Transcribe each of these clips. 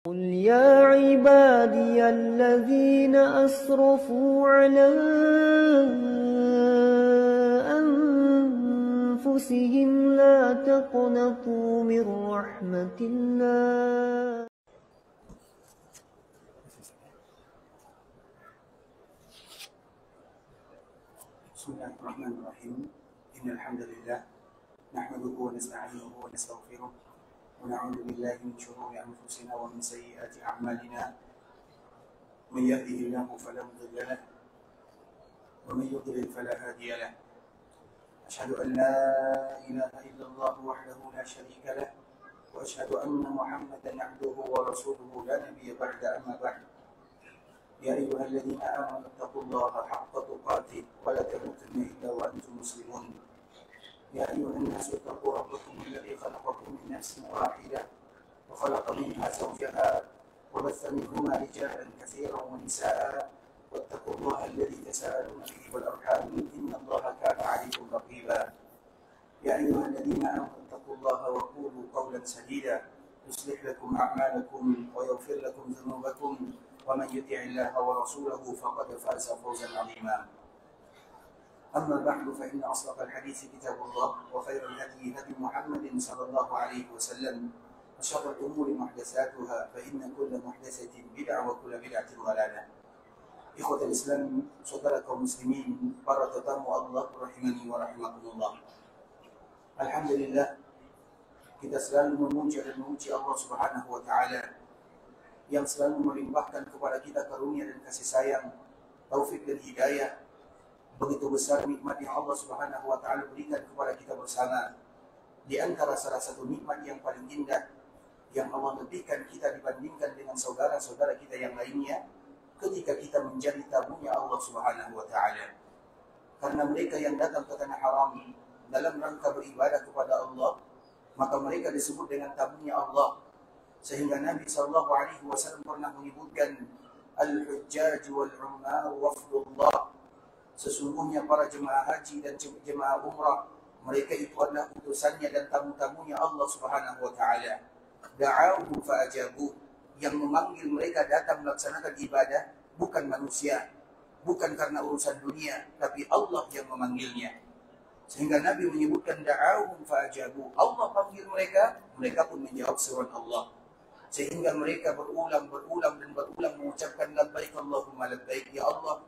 قل يا عبادي الذين أسرفوا على أنفسهم لا تقنطوا من رحمة الله. بسم الله الرحمن الرحيم. إن الحمد لله نحمده ونستعينه ونستغفره ونعوذ بالله من شرور أنفسنا ومن سيئات أعمالنا. من يهده الله فلا مضل له ومن يضلل فلا هادي له. أشهد أن لا إله إلا الله وحده لا شريك له وأشهد أن محمدا عبده ورسوله لا نبي بعد. أما بعد، يا أيها الذين آمنوا اتقوا الله حق تقاته ولا تموتن إلا وأنتم مسلمون. يا أيها الناس اتقوا ربكم الذي خلقكم من نفس واحدة وخلق منها زوجها وبث منهما رجالا كثيرا ونساء واتقوا الله الذي تساءلون به والأرحام إن الله كان عليكم رقيبا. يا أيها الذين آمنوا اتقوا الله وقولوا قولا سديدا يصلح لكم أعمالكم ويغفر لكم ذنوبكم ومن يطع الله ورسوله فقد فاز فوزا عظيما. أما بعد، فإن أصدق الحديث كتاب الله وخير الهدي هدي محمد صلى الله عليه وسلم وشر الأمور محدثاتها فإن كل محدثة بدعة وكل بدعة ضلالة. إخوة الإسلام، saudara kaum muslimin, para tetamu Allah rahimani wa rahimakumullah. Alhamdulillah, kita selalu memuji dan memuji Allah Subhanahu wa taala yang selalu melimpahkan kepada kita karunia dan kasih sayang, taufik dan hidayah. Begitu besar nikmat yang Allah Subhanahu wa taala berikan kepada kita bersama. Di antara salah satu nikmat yang paling indah yang Allah lebihkan kita dibandingkan dengan saudara-saudara kita yang lainnya, ketika kita menjadi tamunya Allah Subhanahu wa taala. Karena mereka yang datang ke tanah haram dalam rangka beribadah kepada Allah, maka mereka disebut dengan tamunya Allah. Sehingga Nabi SAW pernah menyebutkan al-hujjaj wal-ummar wafdullah. Sesungguhnya para jemaah haji dan jemaah umrah, mereka itu adalah utusannya dan tamu-tamunya Allah Subhanahu wa taala. Da'awhu fa'ajabu, yang memanggil mereka datang melaksanakan ibadah bukan manusia, bukan karena urusan dunia, tapi Allah yang memanggilnya. Sehingga Nabi menyebutkan da'awhu fa'ajabu, Allah panggil mereka, mereka pun menjawab seruan Allah. Sehingga mereka berulang mengucapkan labbaik Allahumma labbaik, ya Allah,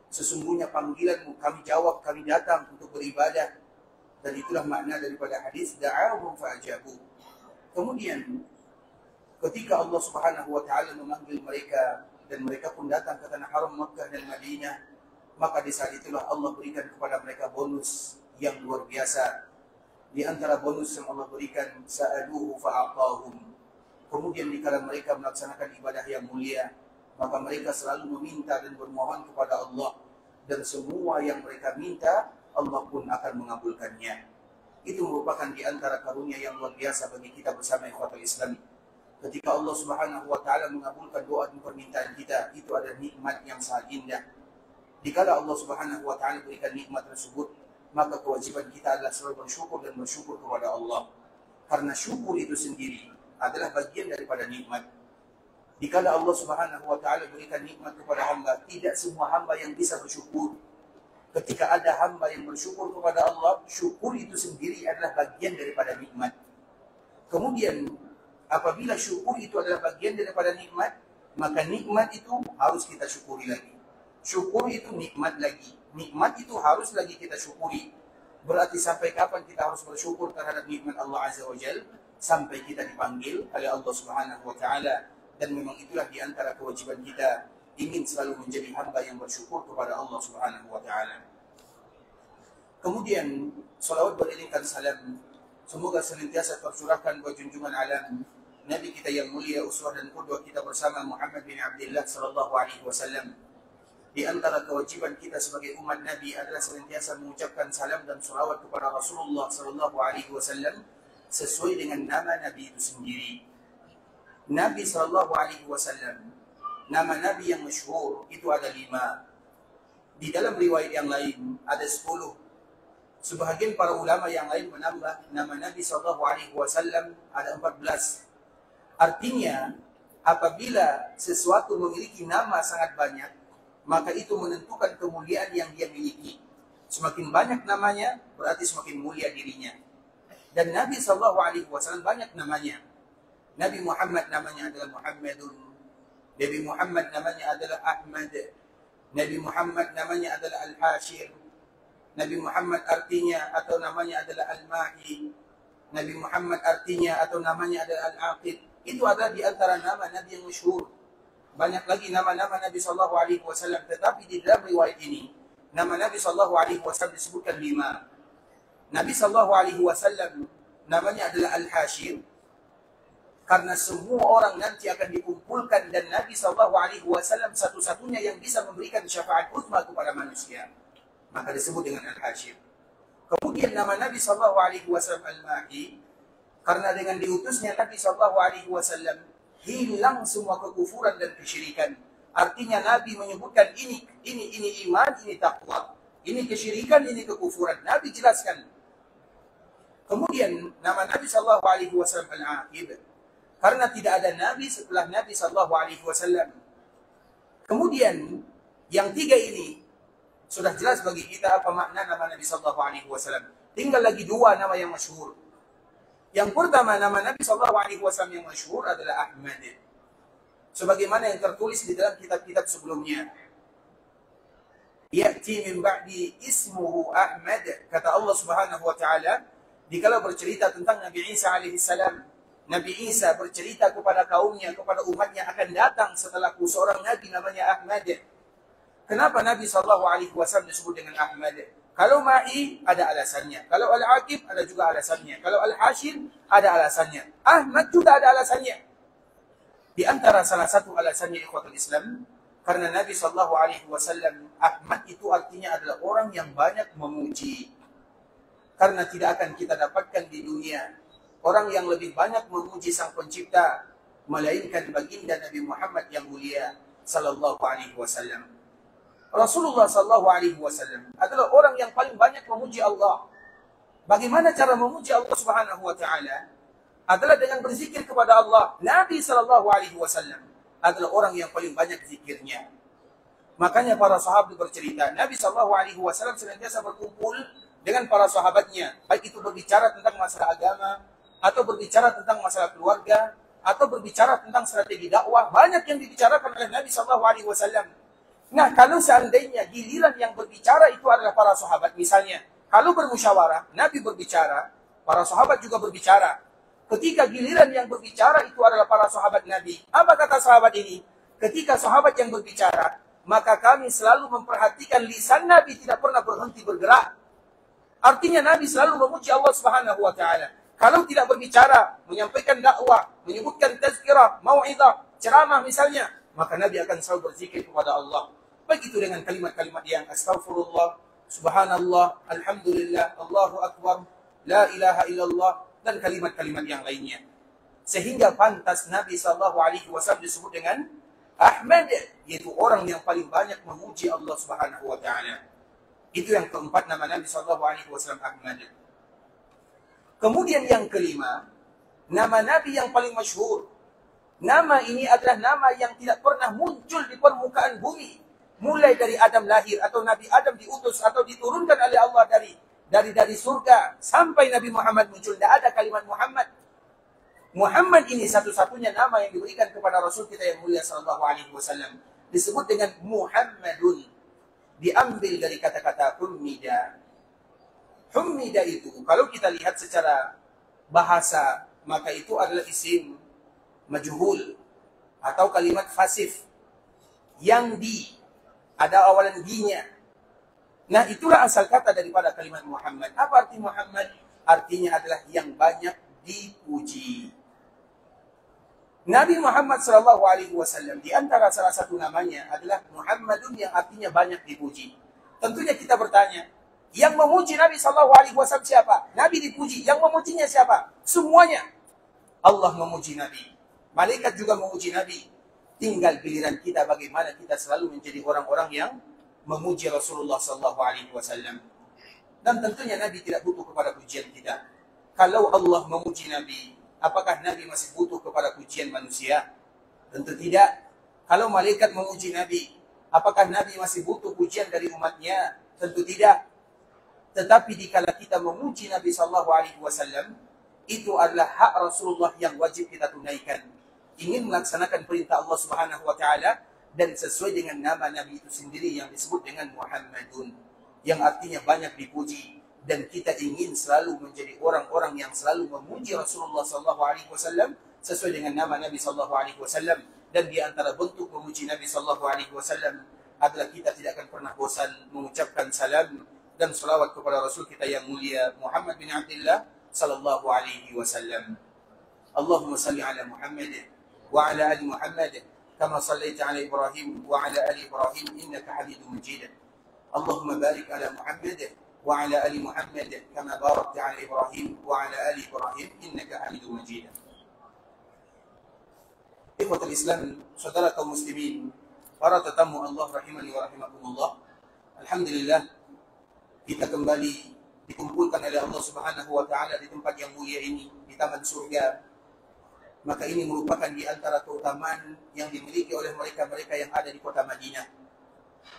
sesungguhnya panggilanmu kami jawab, kami datang untuk beribadah. Dan itulah makna daripada hadis da'awhum fa'ajabu. Kemudian ketika Allah Subhanahu wa taala memanggil mereka dan mereka pun datang ke tanah haram Makkah dan Madinah, maka di saat itulah Allah berikan kepada mereka bonus yang luar biasa. Di antara bonus yang Allah berikan, sa'aluhu fa'atahum. Kemudian dikala mereka melaksanakan ibadah yang mulia, maka mereka selalu meminta dan bermohon kepada Allah, dan semua yang mereka minta Allah pun akan mengabulkannya. Itu merupakan di antara karunia yang luar biasa bagi kita bersama ikhwatul Islam. Ketika Allah Subhanahu wa taala mengabulkan doa dan permintaan kita, itu adalah nikmat yang sangat indah. Dikala Allah Subhanahu wa taala berikan nikmat tersebut, maka kewajiban kita adalah selalu bersyukur dan bersyukur kepada Allah. Karena syukur itu sendiri adalah bagian daripada nikmat. Dikala Allah Subhanahu wa taala berikan nikmat kepada hamba, tidak semua hamba yang bisa bersyukur. Ketika ada hamba yang bersyukur kepada Allah, syukur itu sendiri adalah bagian daripada nikmat. Kemudian apabila syukur itu adalah bagian daripada nikmat, maka nikmat itu harus kita syukuri lagi. Syukur itu nikmat lagi. Nikmat itu harus lagi kita syukuri. Berarti sampai kapan kita harus bersyukur terhadap nikmat Allah Azza wa Jalla? Sampai kita dipanggil oleh Allah Subhanahu wa taala. Dan memang itulah di antara kewajiban kita, ingin selalu menjadi hamba yang bersyukur kepada Allah Subhanahu wa taala. Kemudian salawat beriringkan salam semoga senantiasa tercurahkan buat junjungan alam Nabi kita yang mulia, uswah dan qudwah kita bersama, Muhammad bin Abdullah sallallahu alaihi wasallam. Di antara kewajiban kita sebagai umat Nabi adalah senantiasa mengucapkan salam dan salawat kepada Rasulullah sallallahu alaihi wasallam sesuai dengan nama Nabi itu sendiri. Nabi sallallahu alaihi wasallam, nama Nabi yang masyhur itu ada 5. Di dalam riwayat yang lain ada 10. Sebahagian para ulama yang lain menambah nama Nabi sallallahu alaihi wasallam ada 14. Artinya apabila sesuatu memiliki nama sangat banyak, maka itu menentukan kemuliaan yang dia miliki. Semakin banyak namanya, berarti semakin mulia dirinya. Dan Nabi SAW banyak namanya. Nabi Muhammad namanya adalah Muhammadun. Nabi Muhammad namanya adalah Ahmad. Nabi Muhammad namanya adalah Al-Hashir. Nabi Muhammad artinya atau namanya adalah Al-Mahi. Nabi Muhammad artinya atau namanya adalah Al-Aqib. Itu adalah di antara nama Nabi yang masyhur. Banyak lagi nama-nama Nabi SAW, tetapi di dalam riwayat ini, nama Nabi SAW disebutkan 5. Nabi SAW namanya adalah Al-Hashir, karena semua orang nanti akan dikumpulkan dan Nabi SAW satu-satunya yang bisa memberikan syafaat utma kepada manusia. Maka disebut dengan Al-Hashir. Kemudian nama Nabi SAW Al-Mahi, karena dengan diutusnya Nabi SAW hilang semua kekufuran dan kesyirikan. Artinya Nabi menyebutkan ini iman, ini takwa. Ini kesyirikan, ini kekufuran. Nabi jelaskan. Kemudian nama Nabi SAW Al-Aqib, karena tidak ada Nabi setelah Nabi SAW. Kemudian yang 3 ini sudah jelas bagi kita apa makna nama Nabi SAW. Tinggal lagi 2 nama yang masyhur. Yang pertama, nama Nabi SAW yang masyhur adalah Ahmad. Sebagaimana yang tertulis di dalam kitab-kitab sebelumnya. Ya'ti min ba'di ismuhu Ahmad. Kata Allah Subhanahu wa ta'ala, dikala bercerita tentang Nabi Isa alaihissalam. Nabi Isa bercerita kepada kaumnya, kepada umatnya, akan datang setelahku seorang Nabi namanya Ahmad. Kenapa Nabi SAW disebut dengan Ahmad? Kalau Ma'i ada alasannya. Kalau Al-Aqib ada juga alasannya. Kalau Al-Hashir ada alasannya. Ahmad juga ada alasannya. Di antara salah satu alasannya ikhwatul Islam, karena Nabi SAW, Ahmad itu artinya adalah orang yang banyak memuji. Karena tidak akan kita dapatkan di dunia orang yang lebih banyak memuji Sang Pencipta, melainkan baginda Nabi Muhammad yang mulia sallallahu alaihi wasallam. Rasulullah sallallahu alaihi wasallam adalah orang yang paling banyak memuji Allah. Bagaimana cara memuji Allah Subhanahu wa taala? Adalah dengan berzikir kepada Allah. Nabi sallallahu alaihi wasallam adalah orang yang paling banyak zikirnya. Makanya para sahabat bercerita, Nabi sallallahu alaihi wasallam senantiasa berkumpul dengan para sahabatnya, baik itu berbicara tentang masalah agama, atau berbicara tentang masalah keluarga, atau berbicara tentang strategi dakwah. Banyak yang dibicarakan oleh Nabi SAW. Nah, kalau seandainya giliran yang berbicara itu adalah para sahabat, misalnya, kalau bermusyawarah, Nabi berbicara, para sahabat juga berbicara. Ketika giliran yang berbicara itu adalah para sahabat Nabi, apa kata sahabat ini? Ketika sahabat yang berbicara, maka kami selalu memperhatikan lisan Nabi tidak pernah berhenti bergerak. Artinya Nabi selalu memuji Allah Subhanahu wa taala. Kalau tidak berbicara, menyampaikan dakwah, menyebutkan tazkirah, mau'izah, ceramah misalnya, maka Nabi akan selalu berzikir kepada Allah. Begitu dengan kalimat-kalimat yang astaghfirullah, subhanallah, alhamdulillah, Allahu akbar, la ilaha illallah, dan kalimat-kalimat yang lainnya. Sehingga pantas Nabi SAW disebut dengan Ahmad, yaitu orang yang paling banyak memuji Allah Subhanahu wa taala. Itu yang keempat, nama Nabi SAW Ahmad. Kemudian yang kelima, nama Nabi yang paling masyhur. Nama ini adalah nama yang tidak pernah muncul di permukaan bumi. Mulai dari Adam lahir, atau Nabi Adam diutus atau diturunkan oleh Allah dari surga, sampai Nabi Muhammad muncul, tidak ada kalimat Muhammad. Muhammad ini satu-satunya nama yang diberikan kepada Rasul kita yang mulia sallallahu alaihi wasallam. Disebut dengan Muhammadun. Diambil dari kata-kata hummida. Hummida itu, kalau kita lihat secara bahasa, maka itu adalah isim majhul atau kalimat fasif yang ada awalan di-nya. Nah, itulah asal kata daripada kalimat Muhammad. Apa arti Muhammad? Artinya adalah yang banyak dipuji. Nabi Muhammad SAW di antara salah satu namanya adalah Muhammadun, yang artinya banyak dipuji. Tentunya kita bertanya, yang memuji Nabi SAW siapa? Nabi dipuji. Yang memujinya siapa? Semuanya. Allah memuji Nabi. Malaikat juga memuji Nabi. Tinggal giliran kita bagaimana kita selalu menjadi orang-orang yang memuji Rasulullah SAW. Dan tentunya Nabi tidak butuh kepada pujian kita. Kalau Allah memuji Nabi, apakah Nabi masih butuh kepada pujian manusia? Tentu tidak. Kalau malaikat memuji Nabi, apakah Nabi masih butuh pujian dari umatnya? Tentu tidak. Tetapi dikala kita memuji Nabi SAW, itu adalah hak Rasulullah yang wajib kita tunaikan. Ingin melaksanakan perintah Allah Subhanahu wa Ta'ala dan sesuai dengan nama Nabi itu sendiri yang disebut dengan Muhammadun, yang artinya banyak dipuji. Dan kita ingin selalu menjadi orang-orang yang selalu memuji Rasulullah SAW sesuai dengan nama Nabi SAW. Dan di antara bentuk memuji Nabi SAW adalah kita tidak akan pernah bosan mengucapkan salam dan salawat kepada Rasul kita yang mulia Muhammad bin Abdullah sallallahu alaihi wasallam. Allahumma salli ala Muhammad wa ala ali Muhammad kama sallaita ala Ibrahim wa ala ali Ibrahim innaka Hamidum Majid. Allahumma barik ala Muhammad wa ala ali Muhammad kama barakta ala Ibrahim wa ala ali Ibrahim innaka Hamidum Majid. Ikhwatul Islam, saudara kaum muslimin, para tetamu Allah rahimani wa rahimakumullah. Alhamdulillah, kita kembali dikumpulkan oleh Allah Subhanahu wa Ta'ala di tempat yang mulia ini, di taman surga. Maka ini merupakan di antara keutamaan yang dimiliki oleh mereka-mereka yang ada di kota Madinah.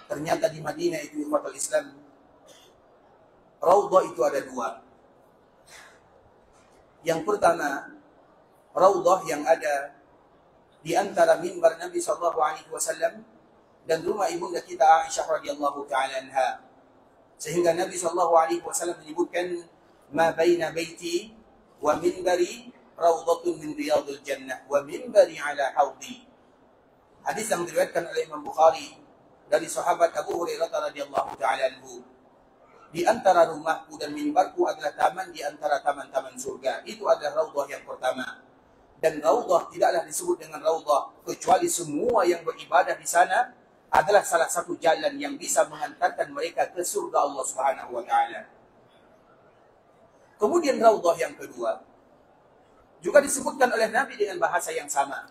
Ternyata di Madinah itu, ikhwatul Islam, Raudhah itu ada dua. Yang pertama, Raudhah yang ada di antara mimbar Nabi SAW dan rumah ibunda kita Aisyah radhiyallahu ta'ala anha. Sehingga Nabi SAW menyebutkan, ma baina baiti wa minbari raudhatun min riyadil jannah wa minbari ala haudi. Hadis yang diriwayatkan oleh Imam Bukhari dari sahabat Abu Hurairah radhiyallahu ta'ala anhu. Di antara rumahku dan mimbarku adalah taman di antara taman-taman surga. Itu adalah Raudhah yang pertama. Dan Raudhah tidaklah disebut dengan Raudhah kecuali semua yang beribadah di sana adalah salah satu jalan yang bisa menghantarkan mereka ke surga Allah Subhanahu wa Ta'ala. Kemudian Raudhah yang kedua juga disebutkan oleh Nabi dengan bahasa yang sama.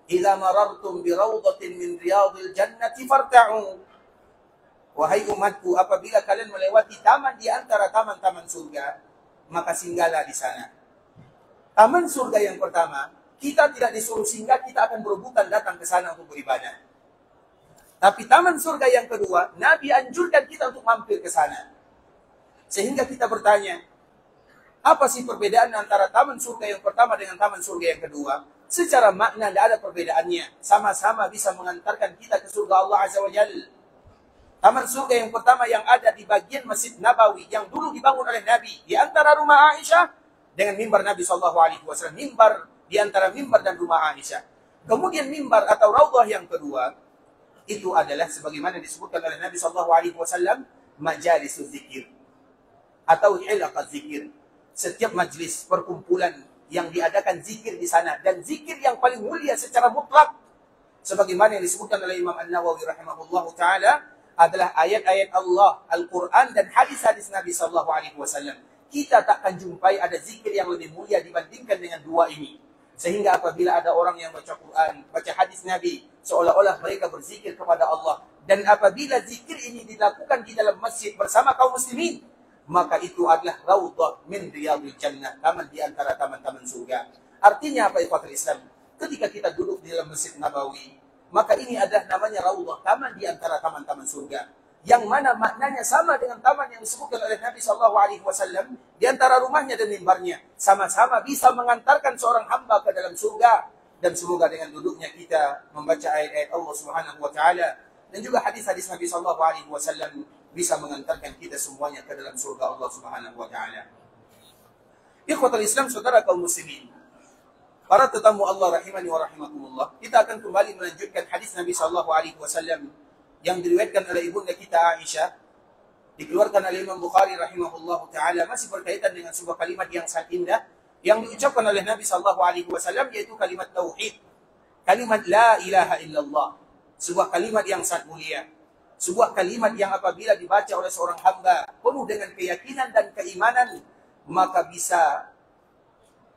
Idza marartum bi raudhatin min riyadil jannati farta'u. Wahai umatku, apabila kalian melewati taman di antara taman-taman surga, maka singgahlah di sana. Taman surga yang pertama, kita tidak disuruh singgah, kita akan berebutan datang ke sana untuk beribadah. Tapi taman surga yang kedua, Nabi anjurkan kita untuk mampir ke sana. Sehingga kita bertanya, apa sih perbedaan antara taman surga yang pertama dengan taman surga yang kedua? Secara makna tidak ada perbedaannya. Sama-sama bisa mengantarkan kita ke surga Allah Azza wa Jalla. Taman surga yang pertama yang ada di bagian Masjid Nabawi yang dulu dibangun oleh Nabi di antara rumah Aisyah dengan mimbar Nabi SAW, mimbar di antara mimbar dan rumah Aisyah. Kemudian mimbar atau Raudhah yang kedua, itu adalah sebagaimana disebutkan oleh Nabi SAW, majalisuz zikir atau ilaqaz zikir. Setiap majlis perkumpulan yang diadakan zikir di sana, dan zikir yang paling mulia secara mutlak, sebagaimana yang disebutkan oleh Imam An-Nawawi rahimahullahu ta'ala, adalah ayat-ayat Allah, Al-Quran dan hadis-hadis Nabi SAW. Kita takkan jumpai ada zikir yang lebih mulia dibandingkan dengan dua ini. Sehingga apabila ada orang yang baca Quran, baca hadis Nabi, seolah-olah mereka berzikir kepada Allah. Dan apabila zikir ini dilakukan di dalam masjid bersama kaum muslimin, maka itu adalah Raudhah min riyadil jannah, taman di antara taman-taman surga. Artinya apa, ikhwatul Islam? Ketika kita duduk di dalam Masjid Nabawi, maka ini adalah namanya Raudhah, taman di antara taman-taman surga. Yang mana maknanya sama dengan taman yang disebutkan oleh Nabi SAW di antara rumahnya dan mimbarnya. Sama-sama bisa mengantarkan seorang hamba ke dalam surga. Dan semoga dengan duduknya kita membaca ayat-ayat Allah Subhanahu wa Ta'ala dan juga hadis-hadis Nabi SAW bisa mengantarkan kita semuanya ke dalam surga Allah Subhanahu wa Ta'ala. Ikhwatul Islam, saudara kaum muslimin, para tetamu Allah rahimani wa rahimakumullah, kita akan kembali melanjutkan hadis Nabi SAW yang diriwayatkan oleh ibunda kita Aisyah, dikeluarkan oleh Imam Bukhari rahimahullahu ta'ala, masih berkaitan dengan sebuah kalimat yang sangat indah yang diucapkan oleh Nabi SAW, yaitu kalimat tauhid, kalimat la ilaha illallah, sebuah kalimat yang sangat mulia, sebuah kalimat yang apabila dibaca oleh seorang hamba penuh dengan keyakinan dan keimanan, maka bisa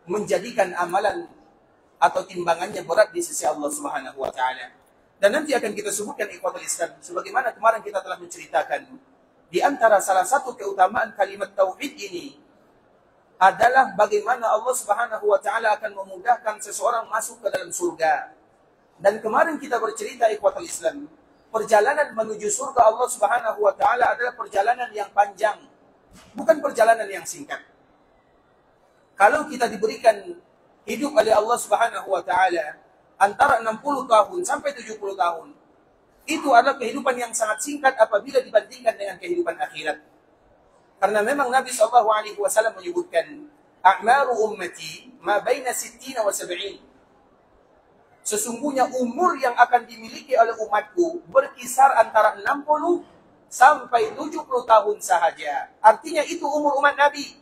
menjadikan amalan atau timbangannya berat di sisi Allah Subhanahu wa Ta'ala. Dan nanti akan kita sebutkan ikhwatul Islam, sebagaimana kemarin kita telah menceritakan, di antara salah satu keutamaan kalimat tauhid ini adalah bagaimana Allah Subhanahu wa Ta'ala akan memudahkan seseorang masuk ke dalam surga. Dan kemarin kita bercerita ikhwatul Islam, perjalanan menuju surga Allah Subhanahu wa taala adalah perjalanan yang panjang, bukan perjalanan yang singkat. Kalau kita diberikan hidup oleh Allah Subhanahu wa taala antara 60 tahun sampai 70 tahun, itu adalah kehidupan yang sangat singkat apabila dibandingkan dengan kehidupan akhirat. Karena memang Nabi SAW menyebutkan, a'maru ummati ma baina 60 wa 70. Sesungguhnya umur yang akan dimiliki oleh umatku berkisar antara 60 sampai 70 tahun sahaja. Artinya itu umur umat Nabi.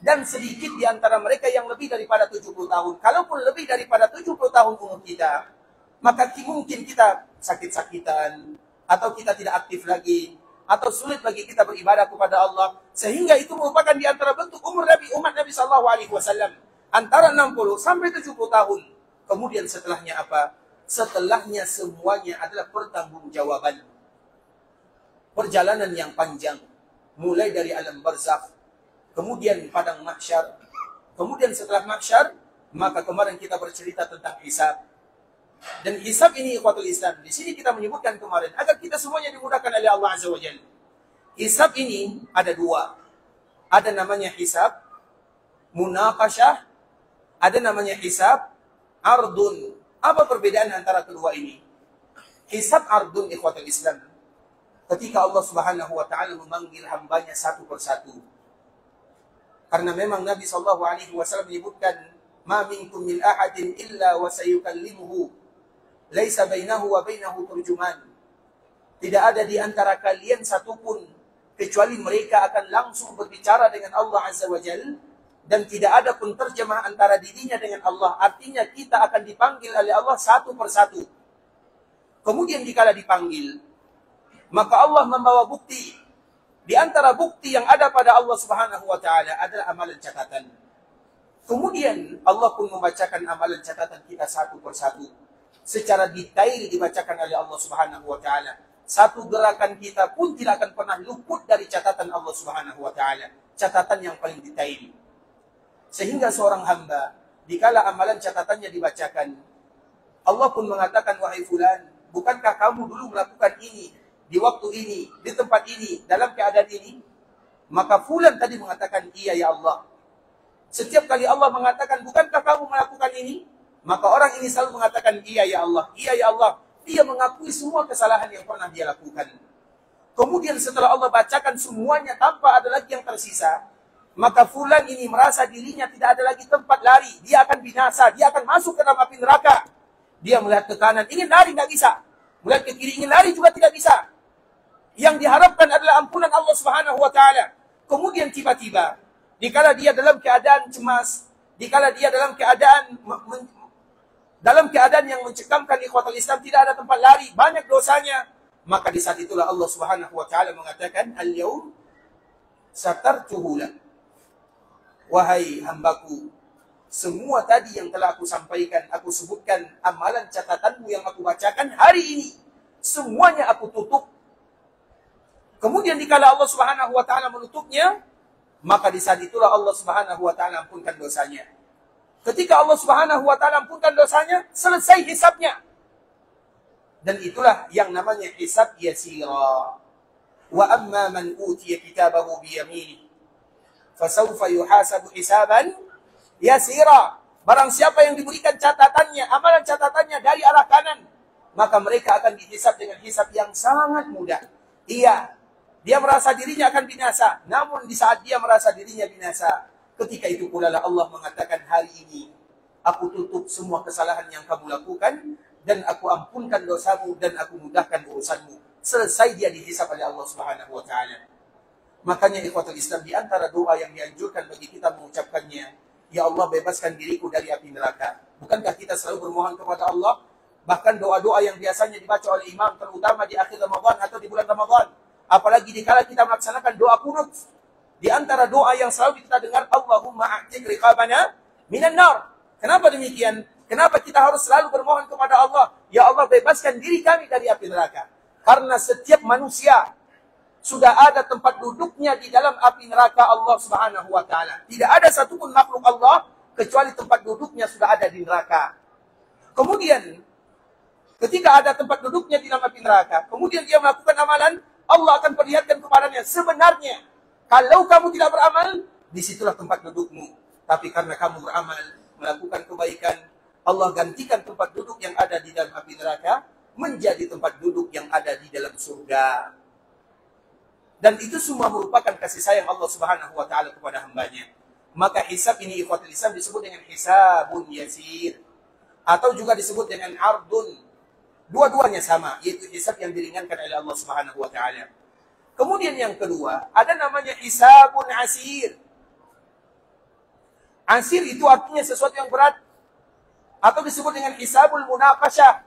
Dan sedikit di antara mereka yang lebih daripada 70 tahun. Kalaupun lebih daripada 70 tahun umur kita, maka mungkin kita sakit-sakitan, atau kita tidak aktif lagi, atau sulit bagi kita beribadah kepada Allah. Sehingga itu merupakan di antara bentuk umur Nabi, umat Nabi SAW. Antara 60 sampai 70 tahun. Kemudian setelahnya apa? Setelahnya semuanya adalah pertanggungjawaban. Perjalanan yang panjang. Mulai dari alam barzakh, kemudian padang mahsyar. Kemudian setelah mahsyar, maka kemarin kita bercerita tentang hisab. Dan hisab ini ikhwatul Islam, di sini kita menyebutkan kemarin agar kita semuanya dimudahkan oleh Allah Azza wa Jalla. Hisab ini ada dua. Ada namanya hisab munaqasyah, ada namanya hisab ardun. Apa perbedaan antara kedua ini? Hisab ardun ikhwatul Islam, ketika Allah Subhanahu wa taala memanggil hambanya satu persatu. Karena memang Nabi SAW menyebutkan, ma minkum min ahadin illa wa sayukallimuhu laisa bainahu wa bainahu turjuman. Tidak ada di antara kalian satupun kecuali mereka akan langsung berbicara dengan Allah Azza wa Jalla, dan tidak ada pun terjemah antara dirinya dengan Allah. Artinya kita akan dipanggil oleh Allah satu persatu. Kemudian dikala dipanggil, maka Allah membawa bukti. Di antara bukti yang ada pada Allah Subhanahu wa taala adalah amalan catatan. Kemudian Allah pun membacakan amalan catatan kita satu persatu. Secara detail dibacakan oleh Allah Subhanahu wa taala. Satu gerakan kita pun tidak akan pernah luput dari catatan Allah Subhanahu wa taala. Catatan yang paling detail. Sehingga seorang hamba, dikala amalan catatannya dibacakan, Allah pun mengatakan, wahai fulan, bukankah kamu dulu melakukan ini, di waktu ini, di tempat ini, dalam keadaan ini? Maka fulan tadi mengatakan, iya ya Allah. Setiap kali Allah mengatakan, bukankah kamu melakukan ini? Maka orang ini selalu mengatakan, iya ya Allah, iya ya Allah. Dia mengakui semua kesalahan yang pernah dia lakukan. Kemudian setelah Allah bacakan semuanya tanpa ada lagi yang tersisa, maka fulan ini merasa dirinya tidak ada lagi tempat lari. Dia akan binasa, dia akan masuk ke dalam api neraka. Dia melihat ke kanan, ingin lari nggak bisa. Melihat ke kiri, ingin lari juga tidak bisa. Yang diharapkan adalah ampunan Allah Subhanahu wa taala. Kemudian tiba-tiba, dikala dia dalam keadaan cemas, dikala dia dalam keadaan yang mencekamkan ikhwatul Islam, tidak ada tempat lari, banyak dosanya, maka di saat itulah Allah Subhanahu wa taala mengatakan, al-yaum satartuhu lak. Wahai hambaku, semua tadi yang telah aku sampaikan, aku sebutkan, amalan catatanmu yang aku bacakan hari ini, semuanya aku tutup. Kemudian dikala Allah Subhanahu wa taala menutupnya, maka di saat itulah Allah Subhanahu wa taala ampunkan dosanya. Ketika Allah Subhanahu wa taala ampunkan dosanya, selesai hisabnya. Dan itulah yang namanya hisab yasira. Wa amma man utiya kitabahu bi yaminihi fasawfa yuhasabu hisaban yasira. Barang siapa yang diberikan catatannya, amalan catatannya dari arah kanan, maka mereka akan dihisab dengan hisab yang sangat mudah. Iya, dia merasa dirinya akan binasa, namun di saat dia merasa dirinya binasa, ketika itu pula Allah mengatakan, hari ini aku tutup semua kesalahan yang kamu lakukan, dan aku ampunkan dosamu, dan aku mudahkan urusanmu. Selesai dia dihisab oleh Allah Subhanahu wa taala. Makanya ikhwatul Islam, di antara doa yang dianjurkan bagi kita mengucapkannya, ya Allah bebaskan diriku dari api neraka. Bukankah kita selalu bermohon kepada Allah? Bahkan doa-doa yang biasanya dibaca oleh imam, terutama di akhir Ramadan atau di bulan Ramadan. Apalagi dikala kita melaksanakan doa kunut. Di antara doa yang selalu kita dengar, Allahumma a'tik riqabana minan nar. Kenapa demikian? Kenapa kita harus selalu bermohon kepada Allah? Ya Allah bebaskan diri kami dari api neraka. Karena setiap manusia sudah ada tempat duduknya di dalam api neraka Allah Subhanahu wa taala. Tidak ada satupun makhluk Allah kecuali tempat duduknya sudah ada di neraka. Kemudian Ketika ada tempat duduknya di dalam api neraka, kemudian dia melakukan amalan, Allah akan perlihatkan kepadanya, sebenarnya, kalau kamu tidak beramal, disitulah tempat dudukmu. Tapi karena kamu beramal, melakukan kebaikan, Allah gantikan tempat duduk yang ada di dalam api neraka, menjadi tempat duduk yang ada di dalam surga. Dan itu semua merupakan kasih sayang Allah Subhanahu wa Ta'ala kepada hambanya. Maka hisab ini ikhwatul Islam disebut dengan hisabun yasir, atau juga disebut dengan ardun. Dua-duanya sama, yaitu hisab yang diringankan oleh Allah Subhanahu wa Ta'ala. Kemudian yang kedua, ada namanya hisabun asir. Asir itu artinya sesuatu yang berat, atau disebut dengan hisabul munaqasyah.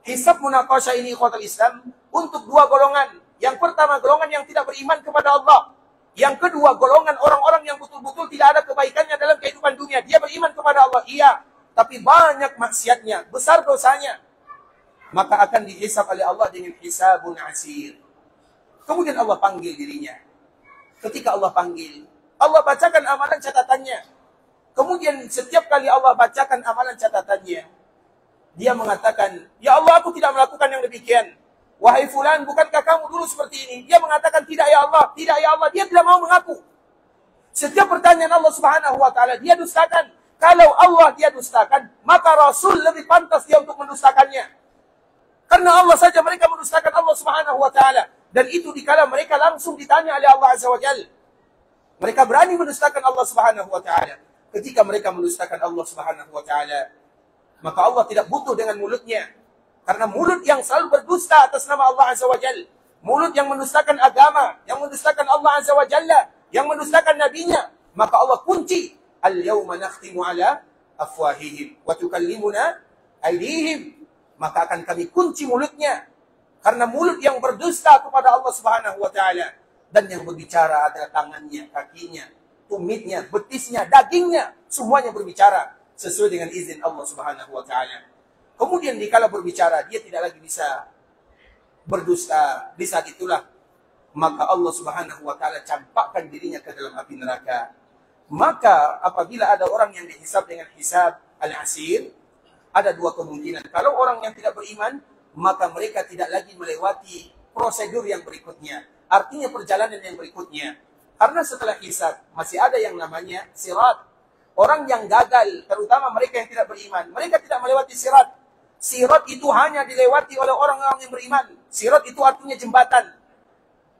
Hisab munaqasyah ini ikhwatul Islam untuk dua golongan. Yang pertama, golongan yang tidak beriman kepada Allah. Yang kedua, golongan orang-orang yang betul-betul tidak ada kebaikannya dalam kehidupan dunia. Dia beriman kepada Allah, iya, tapi banyak maksiatnya, besar dosanya. Maka akan dihisab oleh Allah dengan hisabun asir. Kemudian Allah panggil dirinya. Ketika Allah panggil, Allah bacakan amalan catatannya. Kemudian setiap kali Allah bacakan amalan catatannya, dia mengatakan, ya Allah, aku tidak melakukan yang demikian. Wahai fulan, bukankah kamu dulu seperti ini? Dia mengatakan, tidak ya Allah, tidak ya Allah. Dia tidak mau mengaku. Setiap pertanyaan Allah Subhanahu wa Ta'ala, dia dustakan. Kalau Allah dia dustakan, maka Rasul lebih pantas dia untuk mendustakannya. Karena Allah saja mereka mendustakan Allah Subhanahu wa Ta'ala. Dan itu dikala mereka langsung ditanya oleh Allah Azza wa Jalla. Mereka berani mendustakan Allah Subhanahu wa Ta'ala. Ketika mereka mendustakan Allah Subhanahu wa Ta'ala, maka Allah tidak butuh dengan mulutnya. Karena mulut yang selalu berdusta atas nama Allah Azza wa Jalla, mulut yang mendustakan agama, yang mendustakan Allah Azza wa Jalla, yang mendustakan nabinya, maka Allah kunci. Al-yawma nakhtimu ala afwahihim wa tukallimuna aydihim. Maka akan kami kunci mulutnya. Karena mulut yang berdusta kepada Allah Subhanahu wa Ta'ala. Dan yang berbicara adalah tangannya, kakinya, tumitnya, betisnya, dagingnya. Semuanya berbicara sesuai dengan izin Allah Subhanahu wa Ta'ala. Kemudian dikala berbicara, dia tidak lagi bisa berdusta. Di saat itulah, maka Allah Subhanahu wa Ta'ala campakkan dirinya ke dalam api neraka. Maka apabila ada orang yang dihisab dengan hisab al-asir, ada dua kemungkinan. Kalau orang yang tidak beriman, maka mereka tidak lagi melewati prosedur yang berikutnya. Artinya perjalanan yang berikutnya. Karena setelah hisab, masih ada yang namanya sirat. Orang yang gagal, terutama mereka yang tidak beriman, mereka tidak melewati sirat. Sirat itu hanya dilewati oleh orang-orang yang beriman. Sirat itu artinya jembatan.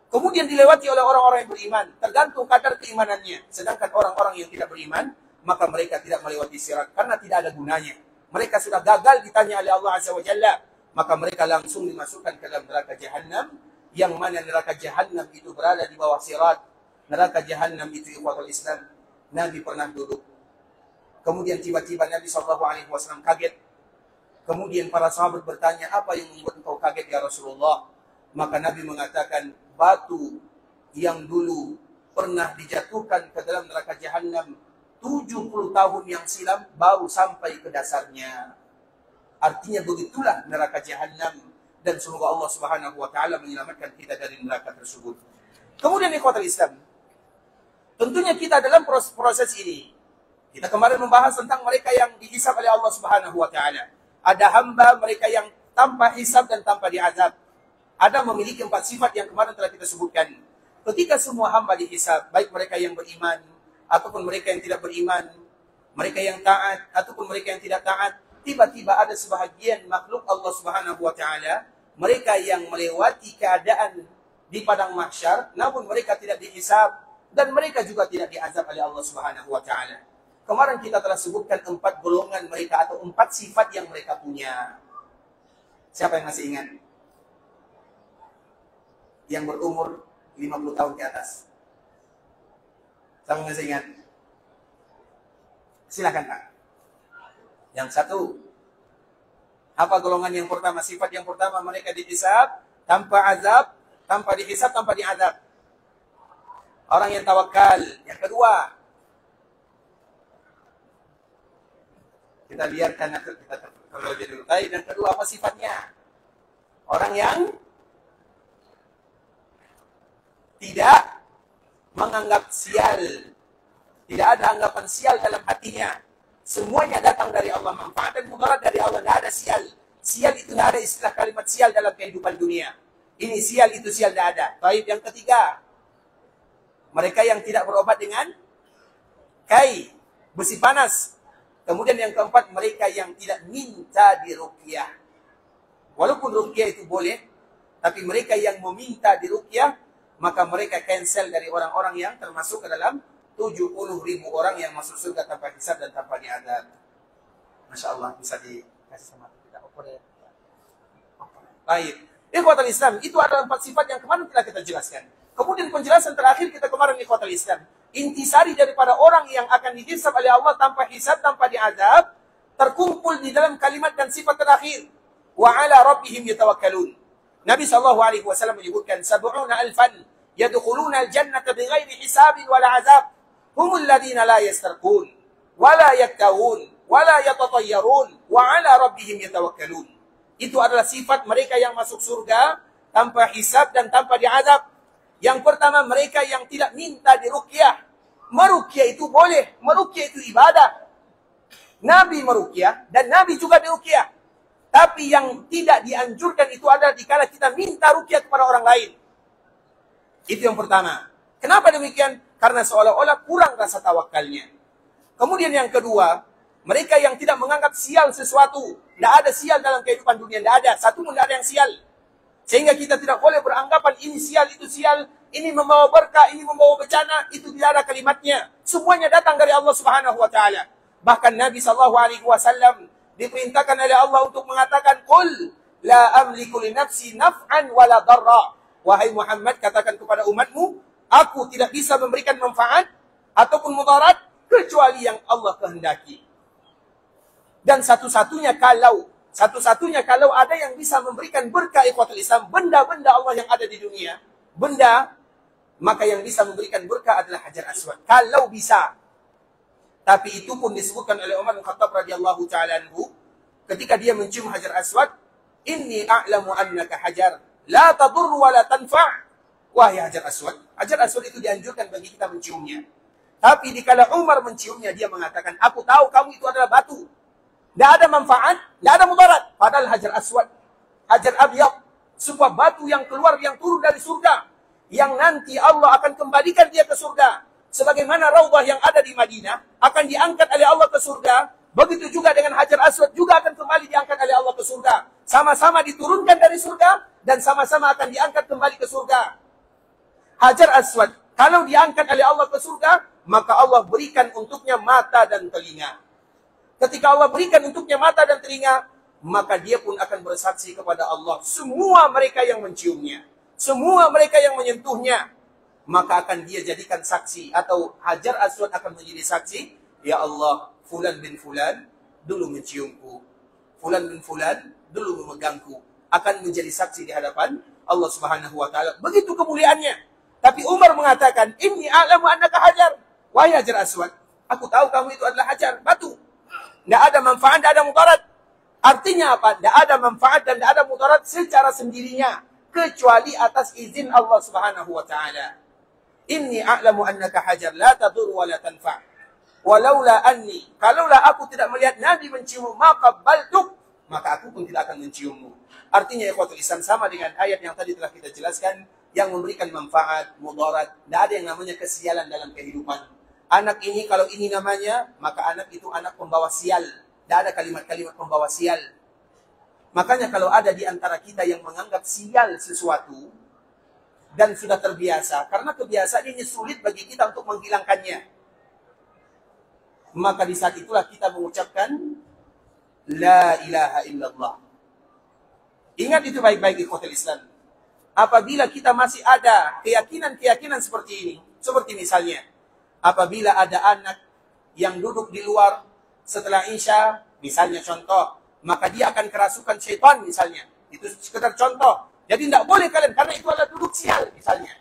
Kemudian dilewati oleh orang-orang yang beriman. Tergantung kadar keimanannya. Sedangkan orang-orang yang tidak beriman, maka mereka tidak melewati sirat. Karena tidak ada gunanya. Mereka sudah gagal ditanya oleh Allah Azza wa Jalla. Maka mereka langsung dimasukkan ke dalam neraka Jahannam. Yang mana neraka Jahannam itu berada di bawah sirat. Neraka Jahannam itu ikhwatul Islam. Nabi pernah duduk. Kemudian tiba-tiba Nabi SAW kaget. Kemudian para sahabat bertanya, apa yang membuat engkau kaget ya Rasulullah? Maka Nabi mengatakan, batu yang dulu pernah dijatuhkan ke dalam neraka Jahannam 70 tahun yang silam baru sampai ke dasarnya. Artinya begitulah neraka Jahannam. Dan semoga Allah Subhanahu wa Ta'ala menyelamatkan kita dari neraka tersebut. Kemudian ikhwatul Islam, tentunya kita dalam proses ini, kita kemarin membahas tentang mereka yang dihisab oleh Allah Subhanahu wa Ta'ala. Ada hamba mereka yang tanpa hisab dan tanpa diazab. Ada memiliki 4 sifat yang kemarin telah kita sebutkan. Ketika semua hamba dihisab, baik mereka yang beriman ataupun mereka yang tidak beriman, mereka yang taat ataupun mereka yang tidak taat, tiba-tiba ada sebahagian makhluk Allah Subhanahu wa Ta'ala, mereka yang melewati keadaan di padang mahsyar, namun mereka tidak dihisab dan mereka juga tidak diazab oleh Allah Subhanahu wa Ta'ala. Kemarin kita telah sebutkan 4 golongan mereka atau 4 sifat yang mereka punya. Siapa yang masih ingat? Yang berumur 50 tahun ke atas. Siapa yang masih ingat? Silakan Pak. Yang satu, apa golongan yang pertama? Sifat yang pertama, mereka dihisab tanpa azab, tanpa dihisab, tanpa diazab. Orang yang tawakal. Yang kedua, kita lihat karena kita terlebih dulu. Dan kedua, apa sifatnya? Orang yang tidak menganggap sial. Tidak ada anggapan sial dalam hatinya. Semuanya datang dari Allah, manfaat dan mudarat dari Allah, tidak ada sial. Sial itu tidak ada istilah kalimat sial dalam kehidupan dunia. Ini sial, itu sial, tidak ada. Baik, yang ketiga, mereka yang tidak berobat dengan kai, besi panas. Kemudian yang keempat, mereka yang tidak minta diruqyah. Walaupun ruqyah itu boleh, tapi mereka yang meminta diruqyah, maka mereka cancel dari orang-orang yang termasuk ke dalam 70.000 orang yang masuk surga tanpa hisab dan tanpa diadab. Masya Allah, bisa dikasih sama kita opor ya. Baik. Ikhwatal Islam, itu adalah 4 sifat yang kemarin telah kita jelaskan. Kemudian penjelasan terakhir kita kemarin, ikhwatal Islam. Intisari daripada orang yang akan dihisab oleh Allah tanpa hisab, tanpa diadab, terkumpul di dalam kalimat dan sifat terakhir. Wa ala rabbihim yatawakkalun. Nabi SAW menyebutkan, 70,000 yadkhuluna al-jannata bighairi hisabin wala azab. Humul ladina la yastarqun, wala yaktawun, wala yatatayyarun, wa ala rabbihim yatawakkalun. Itu adalah sifat mereka yang masuk surga tanpa hisab dan tanpa diazab. Yang pertama, mereka yang tidak minta diruqyah. Meruqyah itu boleh, meruqyah itu ibadah. Nabi meruqyah dan Nabi juga diruqyah. Tapi yang tidak dianjurkan itu adalah dikala kita minta ruqyah kepada orang lain. Itu yang pertama. Kenapa demikian? Karena seolah-olah kurang rasa tawakalnya. Kemudian yang kedua, mereka yang tidak menganggap sial sesuatu. Tidak ada sial dalam kehidupan dunia. Tidak ada. Satu pun tidak ada yang sial. Sehingga kita tidak boleh beranggapan ini sial, itu sial. Ini membawa berkah, ini membawa bencana. Itu tidak ada kalimatnya. Semuanya datang dari Allah Subhanahu wa Ta'ala. Bahkan Nabi SAW diperintahkan oleh Allah untuk mengatakan, Qul la amliku li nafsi naf'an wala darra. Wahai Muhammad, katakan kepada umatmu, aku tidak bisa memberikan manfaat ataupun mudarat kecuali yang Allah kehendaki. Dan satu-satunya kalau ada yang bisa memberikan berkah ikhwatul Islam, benda-benda Allah yang ada di dunia, benda, maka yang bisa memberikan berkah adalah Hajar Aswad. Kalau bisa. Tapi itu pun disebutkan oleh Umar bin Khattab radhiyallahu ta'ala anhu, ketika dia mencium Hajar Aswad, inni a'lamu annaka hajar, la tadur wa la tanfa'. Wahai Hajar Aswad. Hajar Aswad itu dianjurkan bagi kita menciumnya. Tapi dikala Umar menciumnya, dia mengatakan, aku tahu kamu itu adalah batu. Tidak ada manfaat, tidak ada mudarat. Padahal Hajar Aswad, Hajar Abyad, sebuah batu yang keluar, yang turun dari surga, yang nanti Allah akan kembalikan dia ke surga. Sebagaimana Raudhah yang ada di Madinah akan diangkat oleh Allah ke surga, begitu juga dengan Hajar Aswad juga akan kembali diangkat oleh Allah ke surga. Sama-sama diturunkan dari surga dan sama-sama akan diangkat kembali ke surga. Hajar Aswad, kalau diangkat oleh Allah ke surga, maka Allah berikan untuknya mata dan telinga. Ketika Allah berikan untuknya mata dan telinga, maka dia pun akan bersaksi kepada Allah. Semua mereka yang menciumnya, semua mereka yang menyentuhnya, maka akan dia jadikan saksi, atau Hajar Aswad akan menjadi saksi. Ya Allah, Fulan bin Fulan dulu menciumku, Fulan bin Fulan dulu memegangku, akan menjadi saksi di hadapan Allah Subhanahu wa Ta'ala. Begitu kemuliaannya. Tapi Umar mengatakan, inni a'lamu annaka hajar. Wahai Hajar Aswad, aku tahu kamu itu adalah hajar, batu. Tidak ada manfaat, tidak ada mudarat. Artinya apa? Tidak ada manfaat dan tidak ada mudarat secara sendirinya, kecuali atas izin Allah Subhanahu wa Ta'ala. Inni a'lamu annaka hajar, la tadur wa la tanfa'. Walaula anni, kalaulah aku tidak melihat Nabi menciummu, maka baltuk, maka aku pun tidak akan menciummu. Artinya ikhwatul Islam, sama dengan ayat yang tadi telah kita jelaskan, yang memberikan manfaat, mudarat. Tidak ada yang namanya kesialan dalam kehidupan. Anak ini, kalau ini namanya, maka anak itu anak pembawa sial. Tidak ada kalimat-kalimat pembawa sial. Makanya kalau ada di antara kita yang menganggap sial sesuatu, dan sudah terbiasa, karena kebiasaan ini sulit bagi kita untuk menghilangkannya, maka di saat itulah kita mengucapkan La ilaha illallah. Ingat itu baik-baik ikhwatul Islam. Apabila kita masih ada keyakinan-keyakinan seperti ini, seperti misalnya, apabila ada anak yang duduk di luar setelah Isya, misalnya contoh, maka dia akan kerasukan syaitan misalnya. Itu sekedar contoh. Jadi tidak boleh kalian, karena itu adalah duduk sial misalnya.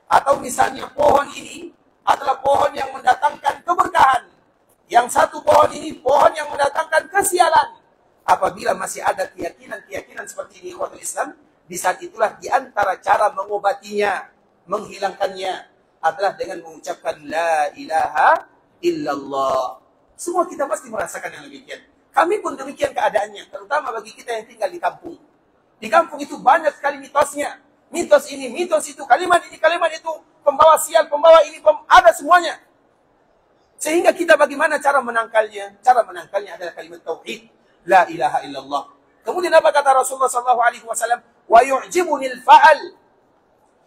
Atau misalnya pohon ini adalah pohon yang mendatangkan keberkahan. Yang satu pohon ini pohon yang mendatangkan kesialan. Apabila masih ada keyakinan-keyakinan seperti ini ikhwatul Islam, di saat itulah di antara cara mengobatinya, menghilangkannya, adalah dengan mengucapkan La ilaha illallah. Semua kita pasti merasakan yang demikian. Kami pun demikian keadaannya, terutama bagi kita yang tinggal di kampung. Di kampung itu banyak sekali mitosnya. Mitos ini, mitos itu, kalimat ini, kalimat itu, pembawa sial, pembawa ini, ada semuanya. Sehingga kita bagaimana cara menangkalnya? Cara menangkalnya adalah kalimat tauhid, la ilaha illallah. Kemudian apa kata Rasulullah SAW? Wa yu'jibunil fa'al.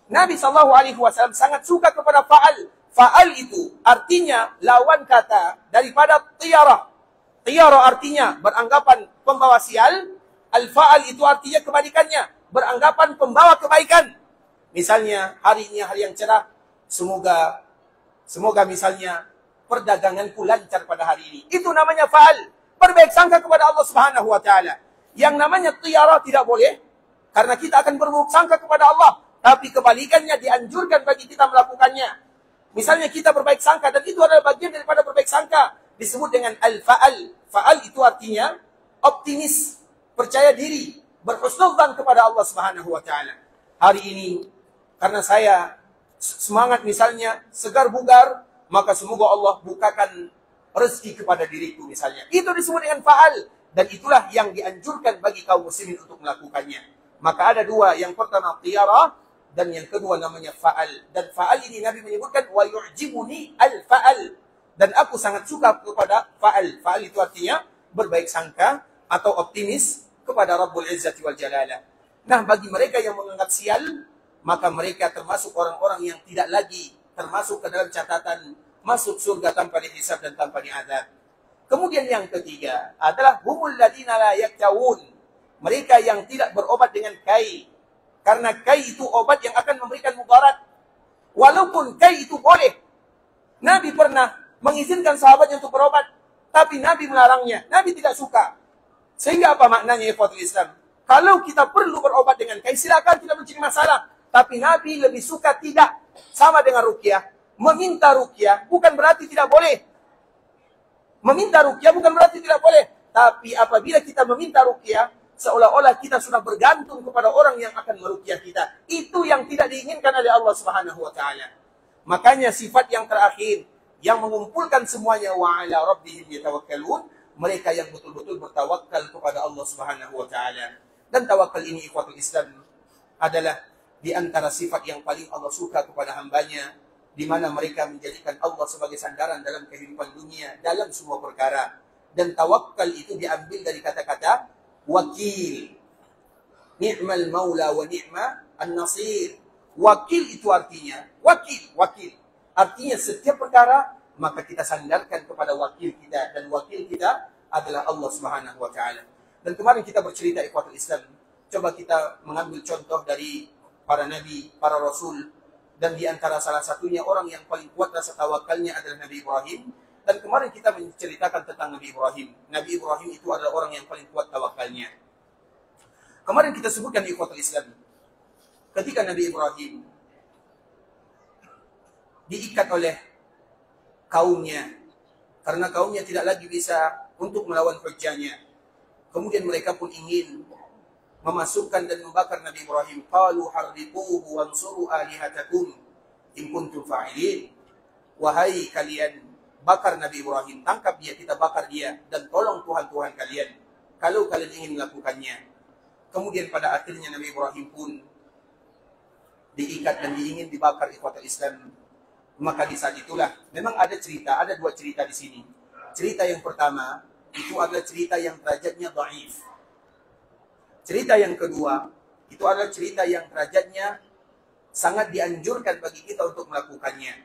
Nabi SAW sangat suka kepada fa'al. Fa'al itu artinya lawan kata daripada tiyara. Tiyara artinya beranggapan pembawa sial. Al-fa'al itu artinya kebalikannya, beranggapan pembawa kebaikan. Misalnya hari ini hari yang cerah, semoga misalnya perdaganganku lancar pada hari ini. Itu namanya fa'al. Berbaik sangka kepada Allah Subhanahu wa taala. Yang namanya tiyara tidak boleh, karena kita akan berburuk sangka kepada Allah. Tapi kebalikannya dianjurkan bagi kita melakukannya. Misalnya kita berbaik sangka, dan itu adalah bagian daripada berbaik sangka. Disebut dengan al-fa'al. Fa'al itu artinya optimis, percaya diri, berhusnudzan kepada Allah Subhanahu wa taala. Hari ini karena saya semangat misalnya, segar bugar, maka semoga Allah bukakan rezeki kepada diriku misalnya. Itu disebut dengan fa'al, dan itulah yang dianjurkan bagi kaum muslimin untuk melakukannya. Maka ada dua, yang pertama tiyara dan yang kedua namanya fa'al. Dan fa'al ini Nabi menyebutkan wa yu'jibuni al-fa'al. Dan aku sangat suka kepada fa'al. Fa'al itu artinya berbaik sangka atau optimis kepada Rabbul Izzati wal Jalalah. Nah, bagi mereka yang menganggap sial, maka mereka termasuk orang-orang yang tidak lagi termasuk ke dalam catatan masuk surga tanpa dihisab dan tanpa diazab. Kemudian yang ketiga adalah humul ladina la yaktawun. Mereka yang tidak berobat dengan kai. Karena kai itu obat yang akan memberikan mudarat. Walaupun kai itu boleh. Nabi pernah mengizinkan sahabatnya untuk berobat, tapi Nabi melarangnya. Nabi tidak suka. Sehingga apa maknanya ikhwatul Islam? Kalau kita perlu berobat dengan kai, silakan, tidak menjadi masalah. Tapi Nabi lebih suka tidak. Sama dengan ruqyah. Meminta ruqyah bukan berarti tidak boleh. Meminta ruqyah bukan berarti tidak boleh. Tapi apabila kita meminta ruqyah, seolah-olah kita sudah bergantung kepada orang yang akan meruqyah kita. Itu yang tidak diinginkan oleh Allah Subhanahu wa taala. Makanya sifat yang terakhir yang mengumpulkan semuanya, wa ala rabbihim yatawakkalun, mereka yang betul-betul bertawakal kepada Allah Subhanahu wa taala. Dan tawakal ini ikhwatul Islam adalah di antara sifat yang paling Allah suka kepada hambanya, di mana mereka menjadikan Allah sebagai sandaran dalam kehidupan dunia, dalam semua perkara. Dan tawakal itu diambil dari kata-kata wakil. Ni'mal maula wa ni'ma an-nasir. Wakil itu artinya, wakil. Artinya setiap perkara, maka kita sandarkan kepada wakil kita. Dan wakil kita adalah Allah Subhanahu wa ta'ala. Dan kemarin kita bercerita ikhwatul Islam. Coba kita mengambil contoh dari para nabi, para rasul. Dan di antara salah satunya orang yang paling kuat rasa tawakalnya adalah Nabi Ibrahim. Dan kemarin kita menceritakan tentang Nabi Ibrahim. Nabi Ibrahim itu adalah orang yang paling kuat tawakalnya. Kemarin kita sebutkan ikhwatul Islam. Ketika Nabi Ibrahim diikat oleh kaumnya. Karena kaumnya tidak lagi bisa untuk melawan hujjahnya. Kemudian mereka pun ingin memasukkan dan membakar Nabi Ibrahim. Qalu harriquhu wansuru alihatakum in kuntum fa'ilin. Wahai kalian, bakar Nabi Ibrahim, tangkap dia, kita bakar dia, dan tolong Tuhan-Tuhan kalian kalau kalian ingin melakukannya. Kemudian pada akhirnya Nabi Ibrahim pun diikat dan ingin dibakar ikhwatul Islam. Maka di saat itulah memang ada dua cerita di sini. Cerita yang pertama itu adalah cerita yang derajatnya dhaif. Cerita yang kedua, itu adalah cerita yang derajatnya sangat dianjurkan bagi kita untuk melakukannya.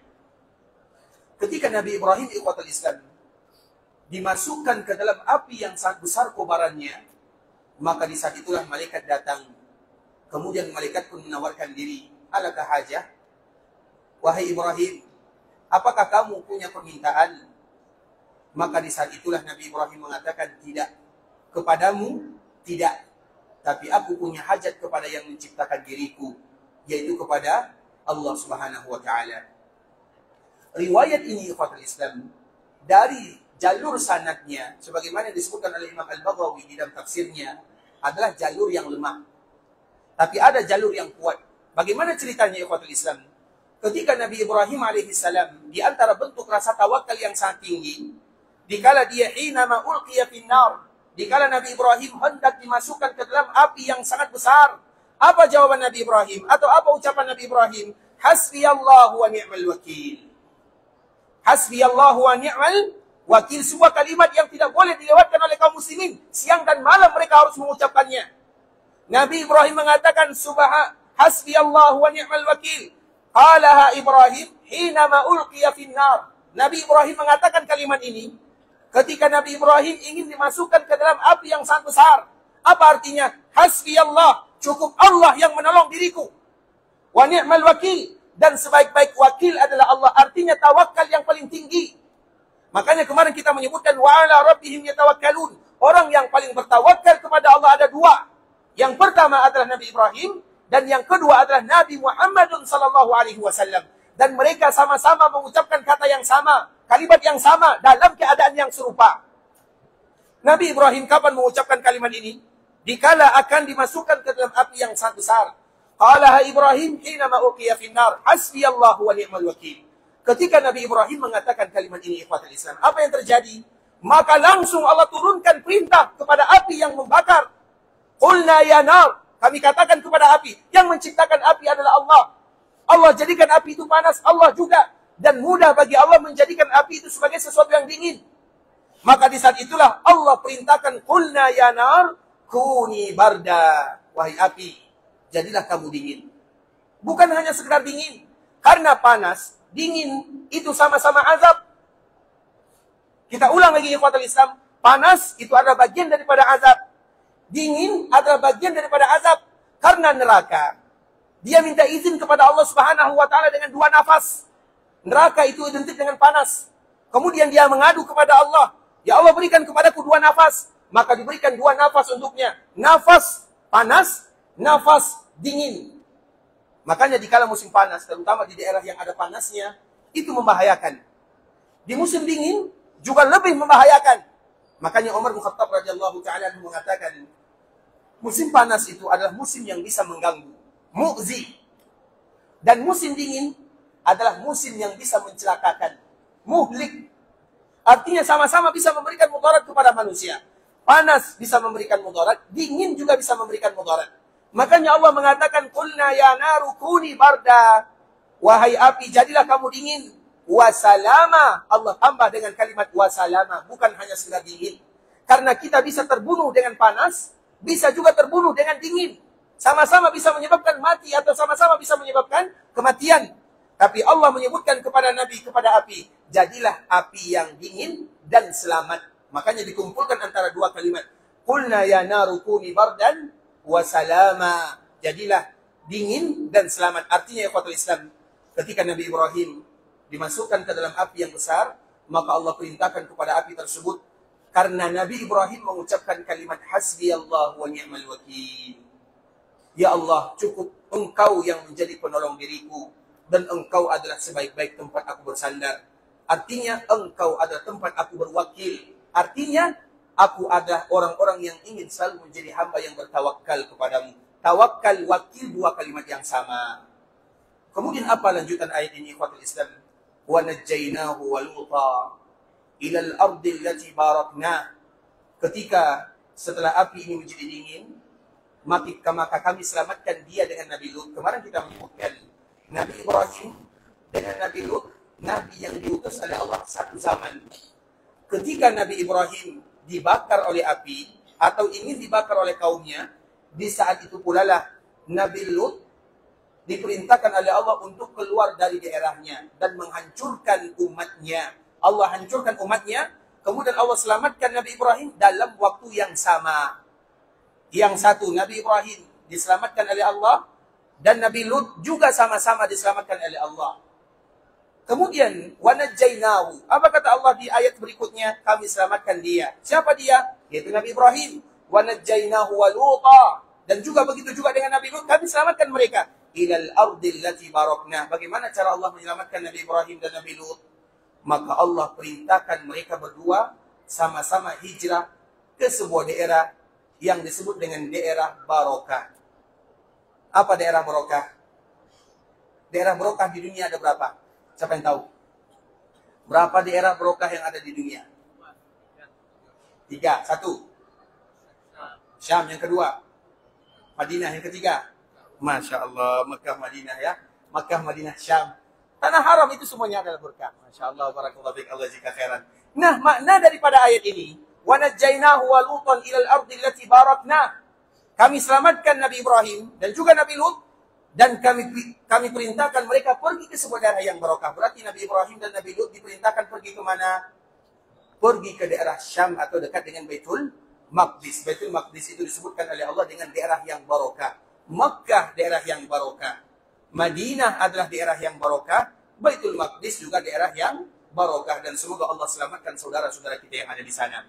Ketika Nabi Ibrahim ikhwatul Islam dimasukkan ke dalam api yang sangat besar kobarannya, maka di saat itulah malaikat datang. Kemudian malaikat pun menawarkan diri. Alaka hajah? Wahai Ibrahim, apakah kamu punya permintaan? Maka di saat itulah Nabi Ibrahim mengatakan, tidak. Kepadamu, tidak. Tapi aku punya hajat kepada yang menciptakan diriku, yaitu kepada Allah Subhanahu wa ta'ala. Riwayat ini ikhwatul Islam dari jalur sanadnya, sebagaimana disebutkan oleh Imam Al-Baghawi di dalam tafsirnya, adalah jalur yang lemah. Tapi ada jalur yang kuat. Bagaimana ceritanya ikhwatul Islam? Ketika Nabi Ibrahim alaihissalam, di antara bentuk rasa tawakal yang sangat tinggi, dikala dia hinama ulqiya finnar, dikala Nabi Ibrahim hendak dimasukkan ke dalam api yang sangat besar. Apa jawaban Nabi Ibrahim? Atau apa ucapan Nabi Ibrahim? Hasbiyallahu wa ni'mal wakil. Hasbiyallahu wa ni'mal wakil. Sebuah kalimat yang tidak boleh dilewatkan oleh kaum muslimin. Siang dan malam mereka harus mengucapkannya. Nabi Ibrahim mengatakan hasbiyallahu wa ni'mal wakil. Qalaha Ibrahim hinama ulqiya finnar. Nabi Ibrahim mengatakan kalimat ini ketika Nabi Ibrahim ingin dimasukkan ke dalam api yang sangat besar. Apa artinya? Hasbiyallah, cukup Allah yang menolong diriku. Wa ni'mal wakil, dan sebaik-baik wakil adalah Allah. Artinya tawakal yang paling tinggi. Makanya kemarin kita menyebutkan wa ala rabbihim yatawakkalun. Orang yang paling bertawakal kepada Allah ada dua. Yang pertama adalah Nabi Ibrahim, dan yang kedua adalah Nabi Muhammadun sallallahu alaihi wasallam. Dan mereka sama-sama mengucapkan kata yang sama, kalimat yang sama dalam keadaan yang serupa. Nabi Ibrahim kapan mengucapkan kalimat ini? Dikala akan dimasukkan ke dalam api yang sangat besar. Qalaha Ibrahim hinama uqiya finnar, hasbiyallahu wa ni'mal wakil. Ketika Nabi Ibrahim mengatakan kalimat ini, ikhwatul Islam, apa yang terjadi? Maka langsung Allah turunkan perintah kepada api yang membakar. Qulna ya nar, kami katakan kepada api, yang menciptakan api adalah Allah. Allah jadikan api itu panas, Allah juga. Dan mudah bagi Allah menjadikan api itu sebagai sesuatu yang dingin. Maka di saat itulah Allah perintahkan, Qulna ya nar, kuni barda. Wahai api, jadilah kamu dingin. Bukan hanya sekedar dingin. Karena panas, dingin, itu sama-sama azab. Kita ulang lagi ikhwatul Islam. Panas itu adalah bagian daripada azab. Dingin adalah bagian daripada azab. Karena neraka, dia minta izin kepada Allah Subhanahu wa ta'ala dengan dua nafas. Neraka itu identik dengan panas. Kemudian dia mengadu kepada Allah, ya Allah berikan kepadaku dua nafas. Maka diberikan dua nafas untuknya. Nafas panas, nafas dingin. Makanya di kala musim panas, terutama di daerah yang ada panasnya, itu membahayakan. Di musim dingin juga lebih membahayakan. Makanya Umar bin Khattab radhiyallahu ta'ala mengatakan, musim panas itu adalah musim yang bisa mengganggu, mu'zi. Dan musim dingin adalah musim yang bisa mencelakakan, muhlik. Artinya sama-sama bisa memberikan mudarat kepada manusia. Panas bisa memberikan mudarat, dingin juga bisa memberikan mudarat. Makanya Allah mengatakan, Qulna ya naru kuni barda. Wahai api, jadilah kamu dingin. Wasalama, Allah tambah dengan kalimat wasalama, bukan hanya sekedar dingin. Karena kita bisa terbunuh dengan panas, bisa juga terbunuh dengan dingin. Sama-sama bisa menyebabkan mati atau sama-sama bisa menyebabkan kematian. Tapi Allah menyebutkan kepada Nabi, kepada api, jadilah api yang dingin dan selamat. Makanya dikumpulkan antara dua kalimat. Qulna ya naru kuni bardan wasalama, jadilah dingin dan selamat. Artinya ya ikhwatul Islam, ketika Nabi Ibrahim dimasukkan ke dalam api yang besar, maka Allah perintahkan kepada api tersebut, karena Nabi Ibrahim mengucapkan kalimat hasbiyallahu wa ni'mal wakil. Ya Allah, cukup Engkau yang menjadi penolong diriku, dan Engkau adalah sebaik-baik tempat aku bersandar. Artinya Engkau adalah tempat aku berwakil. Artinya aku adalah orang-orang yang ingin selalu menjadi hamba yang bertawakal kepadamu. Tawakal, wakil, dua kalimat yang sama. Kemudian apa lanjutan ayat ini ikhwatul Islam? Wa najjaynahu wa luta ila al-ardi allati barakna. Ketika setelah api ini menjadi dingin, maka kami selamatkan dia dengan Nabi Lut. Kemarin kita menyebutkan Nabi Ibrahim dengan Nabi Lut, Nabi yang diutus oleh Allah satu zaman. Ketika Nabi Ibrahim dibakar oleh api atau ingin dibakar oleh kaumnya, di saat itu pula lah Nabi Lut diperintahkan oleh Allah untuk keluar dari daerahnya dan menghancurkan umatnya. Allah hancurkan umatnya, kemudian Allah selamatkan Nabi Ibrahim dalam waktu yang sama. Yang satu, Nabi Ibrahim diselamatkan oleh Allah, dan Nabi Lut juga sama-sama diselamatkan oleh Allah. Kemudian, وَنَجَّيْنَاهُ. Apa kata Allah di ayat berikutnya? Kami selamatkan dia. Siapa dia? Yaitu Nabi Ibrahim. وَنَجَّيْنَاهُ وَلُوطًا. Dan juga begitu juga dengan Nabi Lut, kami selamatkan mereka. Ilal ardil lati barakna. Bagaimana cara Allah menyelamatkan Nabi Ibrahim dan Nabi Lut? Maka Allah perintahkan mereka berdua sama-sama hijrah ke sebuah daerah yang disebut dengan daerah Barokah. Apa daerah Barokah? Daerah Barokah di dunia ada berapa? Siapa yang tahu? Berapa daerah Barokah yang ada di dunia? 3. 1. Syam yang kedua. Madinah yang ketiga. Masya Allah, Mekah, Madinah ya. Mekah, Madinah, Syam. Tanah haram itu semuanya adalah berkah. Masya Allah, barakallahu fiik, Allah jika khairan. Nah, makna daripada ayat ini, وَنَجَّيْنَاهُ وَلُوطًا إِلَى الْأَرْضِ الَّتِي بَارَكْنَا. Kami selamatkan Nabi Ibrahim dan juga Nabi Lut, dan kami perintahkan mereka pergi ke sebuah daerah yang barokah. Berarti Nabi Ibrahim dan Nabi Lut diperintahkan pergi ke mana? Pergi ke daerah Syam atau dekat dengan Baitul Maqdis. Baitul Maqdis itu disebutkan oleh Allah dengan daerah yang barokah. Makkah daerah yang barokah. Madinah adalah daerah yang barokah. Baitul Maqdis juga daerah yang barokah. Dan semoga Allah selamatkan saudara-saudara kita yang ada di sana.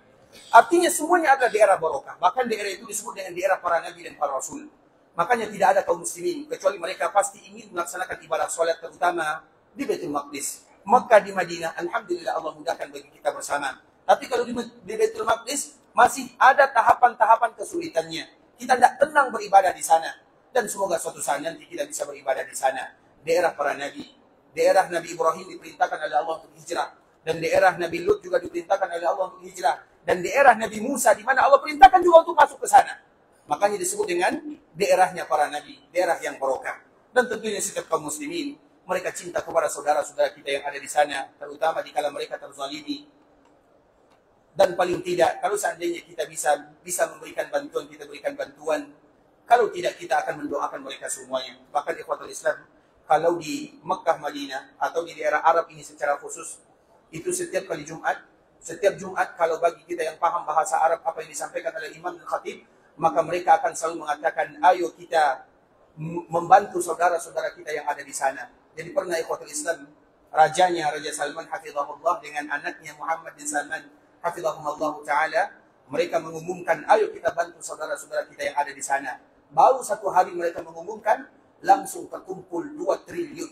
Artinya semuanya adalah daerah barokah. Bahkan daerah itu disebut dengan daerah para nabi dan para rasul. Makanya tidak ada kaum muslimin kecuali mereka pasti ingin melaksanakan ibadah solat terutama di Baitul Maqdis. Makkah di Madinah, alhamdulillah Allah mudahkan bagi kita bersama. Tapi kalau di Baitul Maqdis masih ada tahapan-tahapan kesulitannya. Kita tidak tenang beribadah di sana. Dan semoga suatu saat nanti kita bisa beribadah di sana. Daerah para nabi. Daerah Nabi Ibrahim diperintahkan oleh Allah untuk hijrah. Dan daerah Nabi Lut juga diperintahkan oleh Allah untuk hijrah. Dan daerah Nabi Musa di mana Allah perintahkan juga untuk masuk ke sana. Makanya disebut dengan daerahnya para nabi. Daerah yang barokah. Dan tentunya setiap kaum muslimin, mereka cinta kepada saudara-saudara kita yang ada di sana. Terutama di kala mereka terzalimi. Dan paling tidak, kalau seandainya kita bisa memberikan bantuan, kita berikan bantuan. Kalau tidak, kita akan mendoakan mereka semuanya. Bahkan ikhwatul Islam, kalau di Mekah, Madinah, atau di daerah Arab ini secara khusus, itu setiap kali Jumat, kalau bagi kita yang paham bahasa Arab, apa yang disampaikan oleh Imam dan Khatib, maka mereka akan selalu mengatakan, ayo kita membantu saudara-saudara kita yang ada di sana. Jadi pernah ikhwatul Islam, rajanya, Raja Salman, hafizahullah, dengan anaknya Muhammad bin Salman, hafizahumullah ta'ala, mereka mengumumkan, ayo kita bantu saudara-saudara kita yang ada di sana. Baru satu hari mereka mengumumkan, langsung terkumpul 2 triliun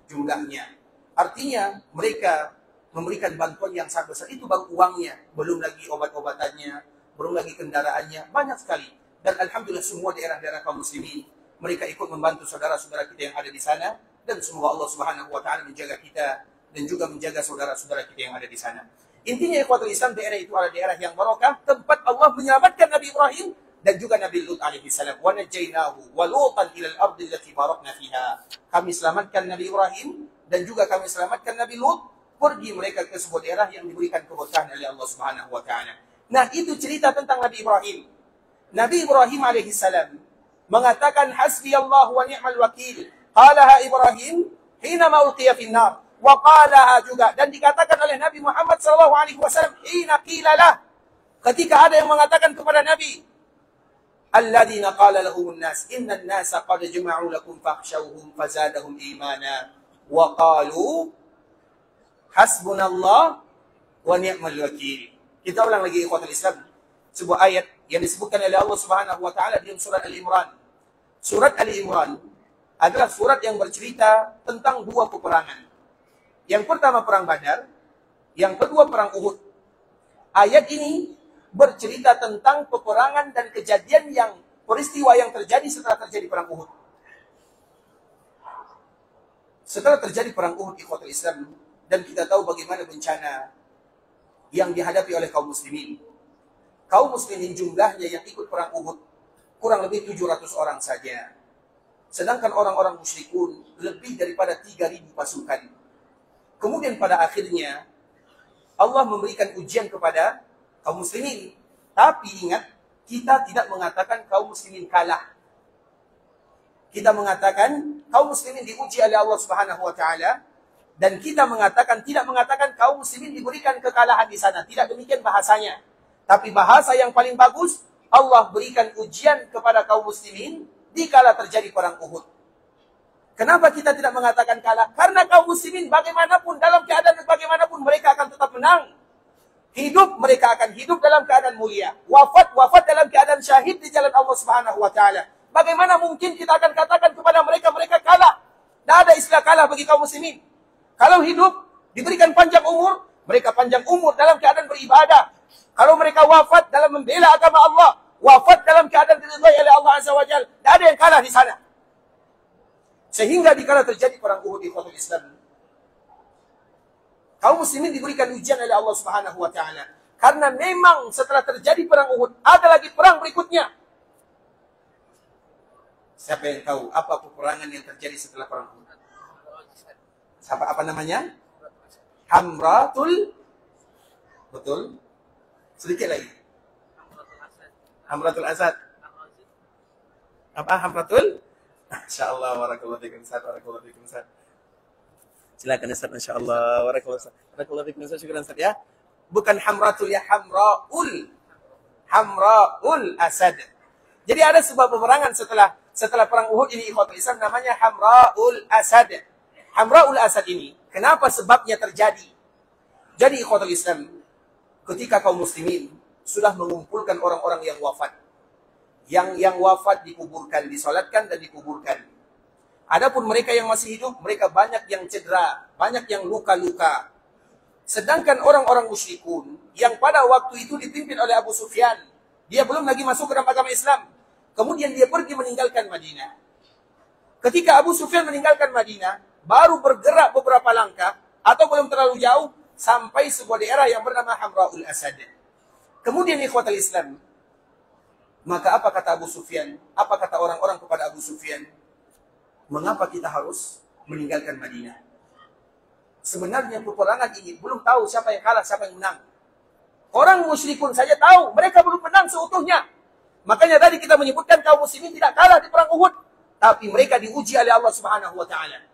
jumlahnya. Artinya, mereka memberikan bantuan yang sangat besar. Itu baru uangnya. Belum lagi obat-obatannya, belum lagi kendaraannya. Banyak sekali. Dan alhamdulillah semua daerah-daerah kaum muslimin, mereka ikut membantu saudara-saudara kita yang ada di sana. Dan semoga Allah Subhanahu wa ta'ala menjaga kita dan juga menjaga saudara-saudara kita yang ada di sana. Intinya ikhwatul Islam, daerah itu adalah daerah yang barokah, tempat Allah menyelamatkan Nabi Ibrahim dan juga Nabi Lut alaihi salam. Wa najjaynahu wa lutan ila al-ardi allati barakna fiha. Kami selamatkan Nabi Ibrahim dan juga kami selamatkan Nabi Lut, pergi mereka ke sebuah daerah yang diberikan keberkahan oleh Allah Subhanahu wa taala. Nah, itu cerita tentang Nabi Ibrahim. Nabi Ibrahim alaihi salam mengatakan hasbiyallahu wa ni'mal wakil. Qalaha Ibrahim hina ma ulqiya fin nar. Waqalaha juga, dan dikatakan oleh Nabi Muhammad SAW hina qilalah, ketika ada yang mengatakan kepada Nabi, alladzina qala lahumun nas innan nasa qad jama'u lakum fakhshawhum fazadahum imana wa qalu hasbunallah wa ni'mal wakil. Kita ulang lagi ikhwatul Islam, sebuah ayat yang disebutkan oleh Allah Subhanahu wa taala di surat Al-Imran. Surat Al-Imran adalah surat yang bercerita tentang 2 peperangan. Yang pertama perang Badar, yang kedua perang Uhud. Ayat ini bercerita tentang peperangan dan kejadian yang peristiwa yang terjadi setelah terjadi perang Uhud. Setelah terjadi perang Uhud ikhwatul Islam, dan kita tahu bagaimana bencana yang dihadapi oleh kaum muslimin. Kaum muslimin jumlahnya yang ikut perang Uhud kurang lebih 700 orang saja. Sedangkan orang-orang musyrikun lebih daripada 3.000 pasukan. Kemudian pada akhirnya Allah memberikan ujian kepada kaum muslimin. Tapi ingat, kita tidak mengatakan kaum muslimin kalah. Kita mengatakan kaum muslimin diuji oleh Allah Subhanahu wa taala, dan kita tidak mengatakan kaum muslimin diberikan kekalahan di sana. Tidak demikian bahasanya. Tapi bahasa yang paling bagus, Allah berikan ujian kepada kaum muslimin dikala terjadi perang Uhud. Kenapa kita tidak mengatakan kalah? Karena kaum muslimin bagaimanapun, dalam keadaan bagaimanapun mereka akan tetap menang. Hidup, mereka akan hidup dalam keadaan mulia. Wafat dalam keadaan syahid di jalan Allah Subhanahu wa taala. Bagaimana mungkin kita akan katakan kepada mereka kalah? Tidak ada istilah kalah bagi kaum muslimin. Kalau hidup, diberikan panjang umur, mereka panjang umur dalam keadaan beribadah. Kalau mereka wafat dalam membela agama Allah, wafat dalam keadaan diridhai oleh Allah Azza wa Jalla, tidak ada yang kalah di sana. Sehingga dikala terjadi perang Uhud ikhwatul Islam, kaum muslimin diberikan ujian oleh Allah Subhanahu wa taala. Karena memang setelah terjadi perang Uhud, ada lagi perang berikutnya, Siapa yang tahu apa peperangan yang terjadi setelah perang Uhud? Apa namanya? Hamratul, betul? Sedikit lagi. Hamratul Asad. Apa Hamratul? Insyaallah, barakallahu fikum Ustaz, barakallahu fikum Ustaz. Silakan Ustaz, insyaallah, barakallahu fikum Ustaz, syukran Ustaz ya. Bukan Hamratul ya, Hamraul Asad. Jadi ada sebuah peperangan setelah perang Uhud ini ikhwatul Islam namanya Hamraul Asad. Hamraul Asad ini kenapa sebabnya terjadi? Jadi ikhwatul Islam, ketika kaum muslimin sudah mengumpulkan orang-orang yang wafat. Yang wafat dikuburkan, disolatkan dan dikuburkan. Adapun mereka yang masih hidup, mereka banyak yang cedera, banyak yang luka-luka. Sedangkan orang-orang musyrikun yang pada waktu itu dipimpin oleh Abu Sufyan, dia belum lagi masuk ke dalam agama Islam. Kemudian dia pergi meninggalkan Madinah. Ketika Abu Sufyan meninggalkan Madinah, baru bergerak beberapa langkah atau belum terlalu jauh sampai sebuah daerah yang bernama Hamraul Asad. Kemudian ikhwatul Islam, maka apa kata Abu Sufyan? Apa kata orang-orang kepada Abu Sufyan? Mengapa kita harus meninggalkan Madinah? Sebenarnya peperangan ini belum tahu siapa yang kalah, siapa yang menang. Orang musyrikun saja tahu, mereka belum menang seutuhnya. Makanya tadi kita menyebutkan kaum muslimin tidak kalah di perang Uhud, tapi mereka diuji oleh Allah Subhanahu wa taala.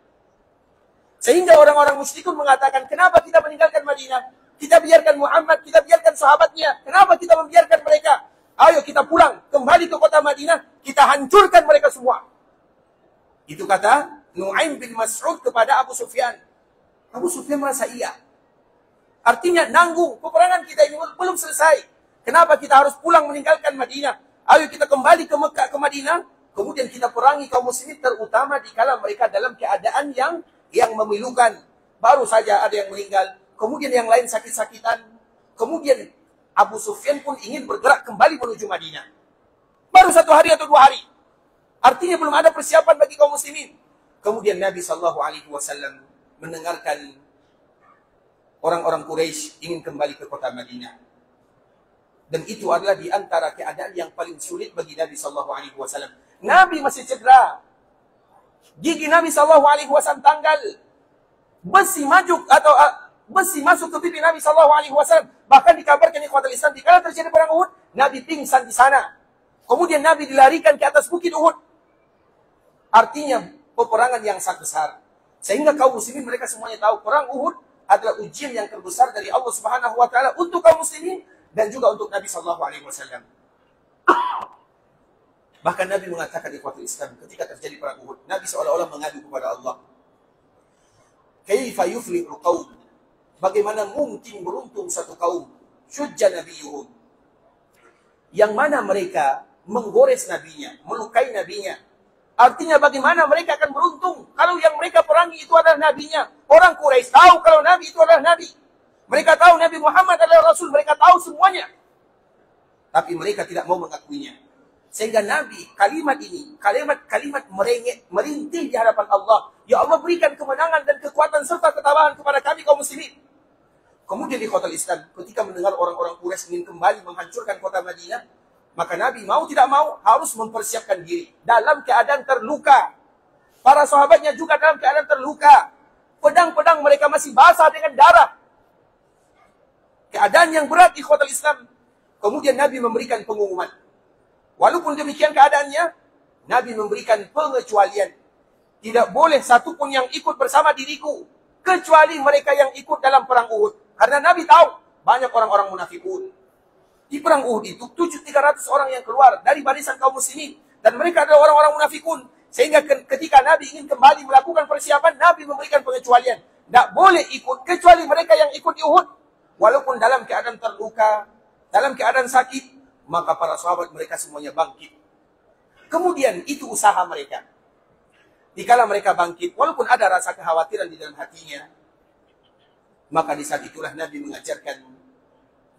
Sehingga orang-orang musyrikun mengatakan, kenapa kita meninggalkan Madinah? Kita biarkan Muhammad, kita biarkan sahabatnya. Kenapa kita membiarkan mereka? Ayo kita pulang, kembali ke kota Madinah, kita hancurkan mereka semua. Itu kata Nu'aim bin Mas'ud kepada Abu Sufyan. Abu Sufyan merasa iya. Artinya nanggung, peperangan kita ini belum selesai. Kenapa kita harus pulang meninggalkan Madinah? Ayo kita kembali ke Mekah, ke Madinah. Kemudian kita perangi kaum muslimin, terutama dikala mereka dalam keadaan yang memilukan. Baru saja ada yang meninggal, kemudian yang lain sakit-sakitan. Kemudian Abu Sufyan pun ingin bergerak kembali menuju Madinah. Baru 1 hari atau 2 hari. Artinya belum ada persiapan bagi kaum muslimin. Kemudian Nabi SAW mendengarkan orang-orang Quraisy ingin kembali ke kota Madinah. Dan itu adalah di antara keadaan yang paling sulit bagi Nabi SAW. Nabi masih cedera. Gigi Nabi SAW tanggal. Besi masuk ke pipi Nabi SAW. Bahkan dikabarkan ikhwatul Islam, dikala terjadi perang Uhud, Nabi pingsan di sana. Kemudian Nabi dilarikan ke atas bukit Uhud. Artinya peperangan yang sangat besar. Sehingga kaum muslimin mereka semuanya tahu perang Uhud adalah ujian yang terbesar dari Allah Subhanahu wa taala untuk kaum muslimin dan juga untuk Nabi SAW. Bahkan Nabi mengatakan ikhwatul Islam ketika terjadi perang Uhud, Nabi seolah-olah mengadu kepada Allah. Kaifa yuflihul qaum? Bagaimana mungkin beruntung satu kaum? Syujja nabiyuhum. Yang mana mereka menggores nabinya, melukai nabinya. Artinya bagaimana mereka akan beruntung kalau yang mereka perangi itu adalah nabinya. Orang Quraisy tahu kalau nabi itu adalah nabi. Mereka tahu Nabi Muhammad adalah Rasul, mereka tahu semuanya. Tapi mereka tidak mau mengakuinya. Sehingga Nabi, kalimat ini, kalimat merintih di hadapan Allah. Ya Allah, berikan kemenangan dan kekuatan serta ketabahan kepada kami kaum muslimin. Kemudian di kota Islam, ketika mendengar orang-orang Quraisy ingin kembali menghancurkan kota Madinah, maka Nabi mau tidak mau harus mempersiapkan diri dalam keadaan terluka. Para sahabatnya juga dalam keadaan terluka. Pedang-pedang mereka masih basah dengan darah. Keadaan yang berat di kota Islam. Kemudian Nabi memberikan pengumuman. Walaupun demikian keadaannya, Nabi memberikan pengecualian. Tidak boleh satupun yang ikut bersama diriku, kecuali mereka yang ikut dalam perang Uhud. Karena Nabi tahu banyak orang-orang munafikun. Di perang Uhud itu 300 orang yang keluar dari barisan kaum muslimin. Dan mereka adalah orang-orang munafikun. Sehingga ketika Nabi ingin kembali melakukan persiapan, Nabi memberikan pengecualian. Tidak boleh ikut kecuali mereka yang ikut di Uhud. Walaupun dalam keadaan terluka, dalam keadaan sakit, maka para sahabat mereka semuanya bangkit. Kemudian itu usaha mereka. Dikala mereka bangkit, walaupun ada rasa kekhawatiran di dalam hatinya, maka di saat itulah Nabi mengajarkan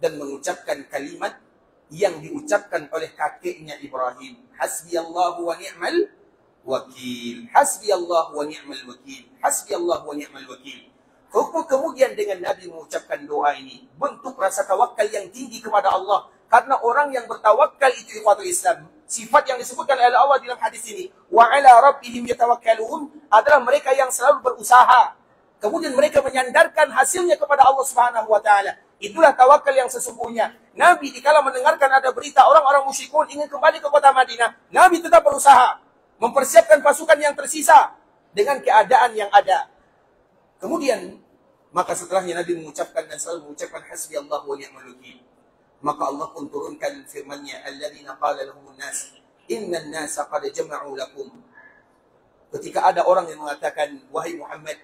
dan mengucapkan kalimat yang diucapkan oleh kakeknya Ibrahim. Hasbiyallahu wa ni'mal wakil. Hasbiyallahu wa ni'mal wakil. Hasbiyallahu wa ni'mal wakil. Kemudian dengan Nabi mengucapkan doa ini, bentuk rasa tawakal yang tinggi kepada Allah. Karena orang yang bertawakal itu ikhwatul Islam, sifat yang disebutkan oleh Allah dalam hadis ini, wa ala rabbihim yatawakkalun, adalah mereka yang selalu berusaha. Kemudian mereka menyandarkan hasilnya kepada Allah Subhanahu wa taala. Itulah tawakal yang sesungguhnya. Nabi dikala mendengarkan ada berita orang-orang musyrikun ingin kembali ke kota Madinah, Nabi tetap berusaha mempersiapkan pasukan yang tersisa dengan keadaan yang ada. Kemudian, maka setelahnya Nabi mengucapkan dan selalu mengucapkan hasbi Allah wa ni'mal wakil. Maka Allah pun turunkan firman-Nya, alladzina qala lahumun nas innan nasa qad jama'u lakum. Ketika ada orang yang mengatakan, wahai Muhammad,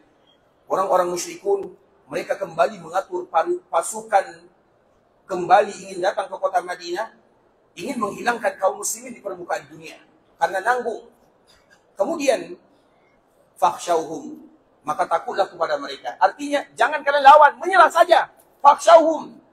orang-orang musyrikun mereka kembali mengatur pasukan, kembali ingin datang ke kota Madinah, ingin menghilangkan kaum muslimin di permukaan dunia karena nanggung. Kemudian fakhshawhum, maka takutlah kepada mereka. Artinya jangan kalian lawan, menyerah saja. Fakhshawhum.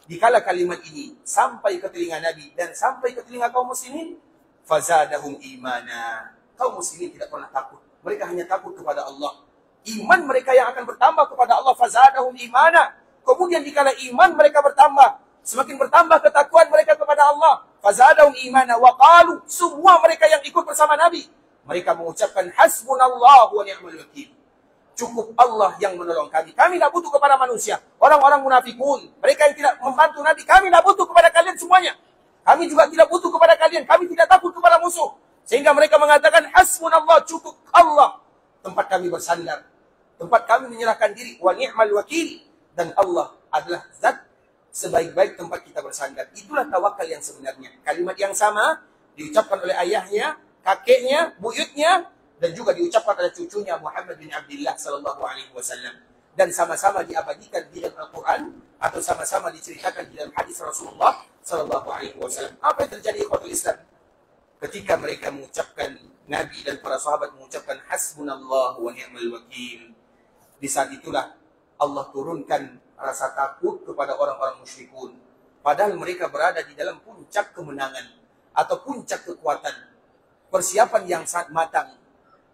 Dikala kalimat ini sampai ke telinga Nabi dan sampai ke telinga kaum muslimin, fazadahum imana. Kaum muslimin tidak pernah takut. Mereka hanya takut kepada Allah. Iman mereka yang akan bertambah kepada Allah, fazadahum imana. Kemudian dikala iman mereka bertambah, semakin bertambah ketakwaan mereka kepada Allah, fazadahum imana wa qalu, semua mereka yang ikut bersama Nabi, mereka mengucapkan hasbunallahu wa ni'mal wakil. Cukup Allah yang menolong kami. Kami tidak butuh kepada manusia. Orang-orang munafikun, mereka yang tidak membantu Nabi, kami tidak butuh kepada kalian semuanya. Kami juga tidak butuh kepada kalian. Kami tidak takut kepada musuh. Sehingga mereka mengatakan hasbunallah, cukup Allah tempat kami bersandar, tempat kami menyerahkan diri, wa ni'mal wakil, dan Allah adalah zat sebaik-baik tempat kita bersandar. Itulah tawakal yang sebenarnya. Kalimat yang sama diucapkan oleh ayahnya, kakeknya, buyutnya, dan juga diucapkan oleh cucunya Muhammad bin Abdullah sallallahu alaihi wasallam, dan sama-sama diabadikan di dalam Al-Quran atau sama-sama diceritakan di dalam hadis Rasulullah sallallahu alaihi wasallam. Apa yang terjadi ikhwatul Islam ketika mereka mengucapkan, Nabi dan para sahabat mengucapkan hasbunallah wa ni'mal wakil? Di saat itulah Allah turunkan rasa takut kepada orang-orang musyrikun, padahal mereka berada di dalam puncak kemenangan atau puncak kekuatan, persiapan yang sangat matang.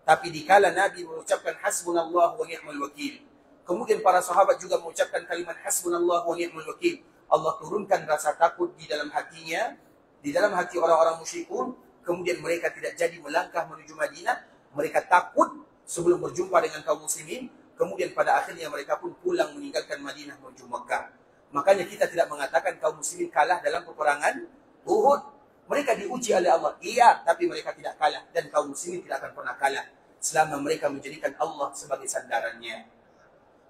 Tapi dikala Nabi mengucapkan hasbunallah wa ni'mal wakil, kemudian para sahabat juga mengucapkan kalimat hasbunallah wa ni'mal wakil, Allah turunkan rasa takut di dalam hatinya, di dalam hati orang-orang musyrikun. Kemudian mereka tidak jadi melangkah menuju Madinah. Mereka takut sebelum berjumpa dengan kaum muslimin. Kemudian pada akhirnya mereka pun pulang meninggalkan Madinah menuju Makkah. Makanya kita tidak mengatakan kaum muslimin kalah dalam peperangan Uhud. Mereka diuji oleh Allah, iya, tapi mereka tidak kalah. Dan kaum muslimin tidak akan pernah kalah selama mereka menjadikan Allah sebagai sandarannya.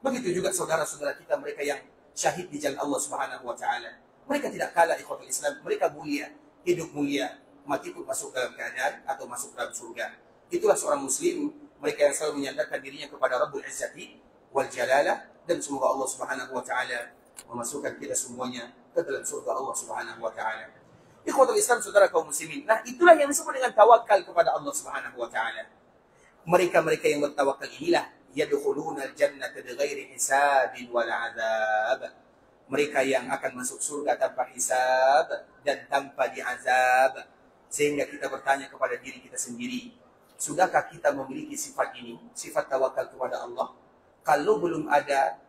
Begitu juga saudara-saudara kita, mereka yang syahid di jalan Allah Subhanahu wa taala. Mereka tidak kalah ikhwatul Islam. Mereka mulia, hidup mulia, mati pun masuk dalam keadaan atau masuk dalam surga. Itulah seorang muslim, mereka yang selalu menyandarkan dirinya kepada Rabbul Izzati wal Jalalah, dan semoga Allah Subhanahu wa taala memasukkan kita semuanya ke dalam surga Allah Subhanahu wa taala. Ikhwatul Islam, saudara kaum muslimin. Nah, itulah yang disebut dengan tawakal kepada Allah Subhanahu wa taala. Mereka-mereka yang bertawakal inilah yadkhuluna al-jannata bighairi hisabin wala adzab. Mereka yang akan masuk surga tanpa hisab dan tanpa diazab. Sehingga kita bertanya kepada diri kita sendiri, sudahkah kita memiliki sifat ini, sifat tawakal kepada Allah? Kalau belum ada,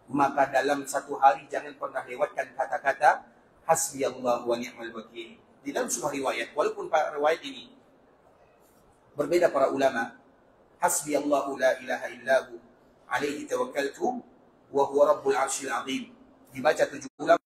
maka dalam satu hari jangan pernah lewatkan kata-kata hasbiyallahu wa ni'mal wakil. Di dalam sebuah riwayat, walaupun riwayat ini berbeda para ulama, hasbiyallahu la ilaha illahu alaihi tawakkaltu wa huwa rabbul arsyil azim, dibaca 7 ulama.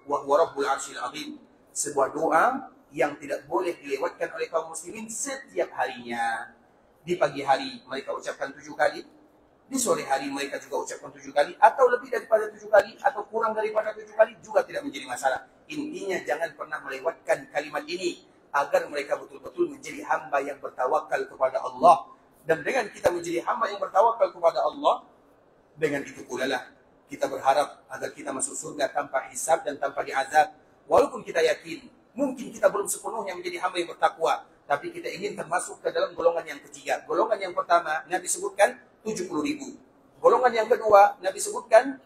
Wa huwa rabbul arsyil azim, sebuah doa yang tidak boleh dilewatkan oleh kaum muslimin setiap harinya. Di pagi hari mereka ucapkan 7 kali, di sore hari mereka juga ucapkan 7 kali, atau lebih daripada 7 kali, atau kurang daripada 7 kali, juga tidak menjadi masalah. Intinya jangan pernah melewatkan kalimat ini, agar mereka betul-betul menjadi hamba yang bertawakal kepada Allah. Dan dengan kita menjadi hamba yang bertawakal kepada Allah, dengan itu pula lah kita berharap agar kita masuk surga tanpa hisab dan tanpa diazab. Walaupun kita yakin mungkin kita belum sepenuhnya menjadi hamba yang bertakwa, tapi kita ingin termasuk ke dalam golongan yang ketiga. Golongan yang pertama Nabi sebutkan 70.000. Golongan yang kedua Nabi sebutkan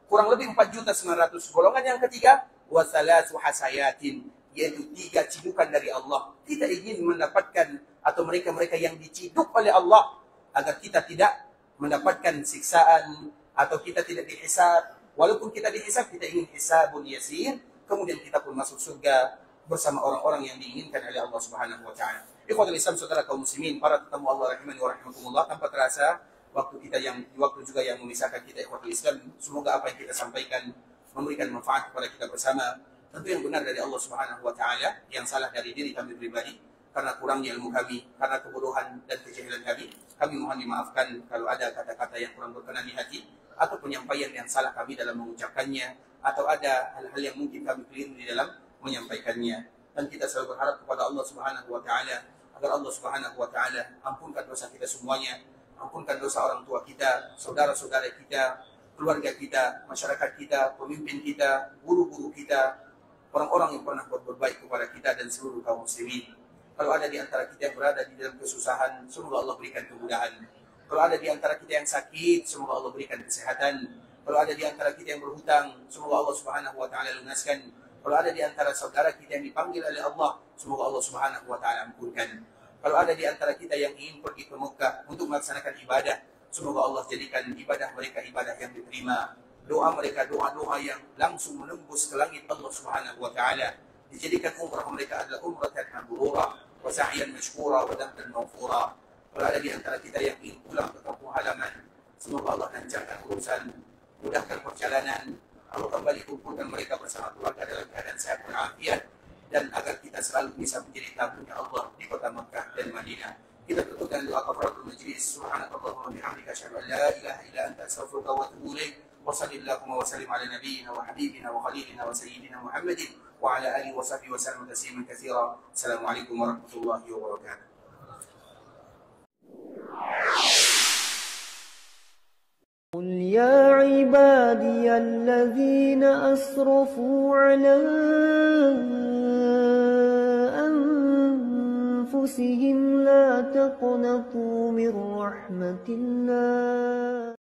kurang lebih 4.900.000. Golongan yang ketiga wasalasu hasayatin, yaitu 3 cidukan dari Allah. Kita ingin mendapatkan atau mereka-mereka yang diciduk oleh Allah, agar kita tidak mendapatkan siksaan atau kita tidak dihisab. Walaupun kita dihisab, kita ingin hisabun yasir, kemudian kita pun masuk surga bersama orang-orang yang diinginkan oleh Allah Subhanahu wa taala. Ikhwatul Islam, saudara kaum muslimin, para tetamu Allah rahimani wa rahimakumullah, tanpa terasa waktu juga yang memisahkan kita, ikhwatul Islam. Semoga apa yang kita sampaikan memberikan manfaat kepada kita bersama. Tentu yang benar dari Allah Subhanahu wa taala, yang salah dari diri kami pribadi karena kurangnya ilmu kami, karena kebodohan dan kejahilan kami. Kami mohon dimaafkan kalau ada kata-kata yang kurang berkenan di hati, atau penyampaian yang salah kami dalam mengucapkannya, atau ada hal-hal yang mungkin kami keliru di dalam menyampaikannya. Dan kita selalu berharap kepada Allah Subhanahu wa taala agar Allah Subhanahu wa taala ampunkan dosa kita semuanya, ampunkan dosa orang tua kita, saudara-saudara kita, keluarga kita, masyarakat kita, pemimpin kita, guru-guru kita, orang-orang yang pernah berbuat baik kepada kita, dan seluruh kaum muslimin. Kalau ada di antara kita yang berada di dalam kesusahan, semoga Allah berikan kemudahan. Kalau ada di antara kita yang sakit, semoga Allah berikan kesehatan. Kalau ada di antara kita yang berhutang, semoga Allah Subhanahu wa taala lunaskan. Kalau ada di antara saudara kita yang dipanggil oleh Allah, semoga Allah Subhanahu wa taala ampunkan. Kalau ada di antara kita yang ingin pergi ke Mekah untuk melaksanakan ibadah, semoga Allah jadikan ibadah mereka ibadah yang diterima. Doa mereka doa-doa yang langsung menembus ke langit Allah Subhanahu wa taala. Dijadikan umrah mereka adalah umratan mabrurah wa sa'yan mashkura wa damtan maghfura. Kalau ada di antara kita yang ingin pulang ke kampung halaman, semoga Allah lancarkan urusan, mudahkan perjalanan. Allah kembali kumpulkan mereka bersama keluarga dalam keadaan sehat walafiat, dan agar kita selalu bisa menjadi tamunya Allah di kota Makkah dan Madinah. Kita tutupkan doa kafaratul majlis. Subhanakallahumma wa bihamdika asyhadu an la ilaha illa anta astaghfiruka wa atubu ilaik. Wa sallallahu wa sallim ala nabiyyina wa habibina wa khalilina wa sayyidina Muhammadin wa ala alihi wa sahbihi wa sallam tasliman katsira. Assalamualaikum warahmatullahi wabarakatuh. قل يا عبادي الذين أسرفوا على أنفسهم لا تقنطوا من رحمة الله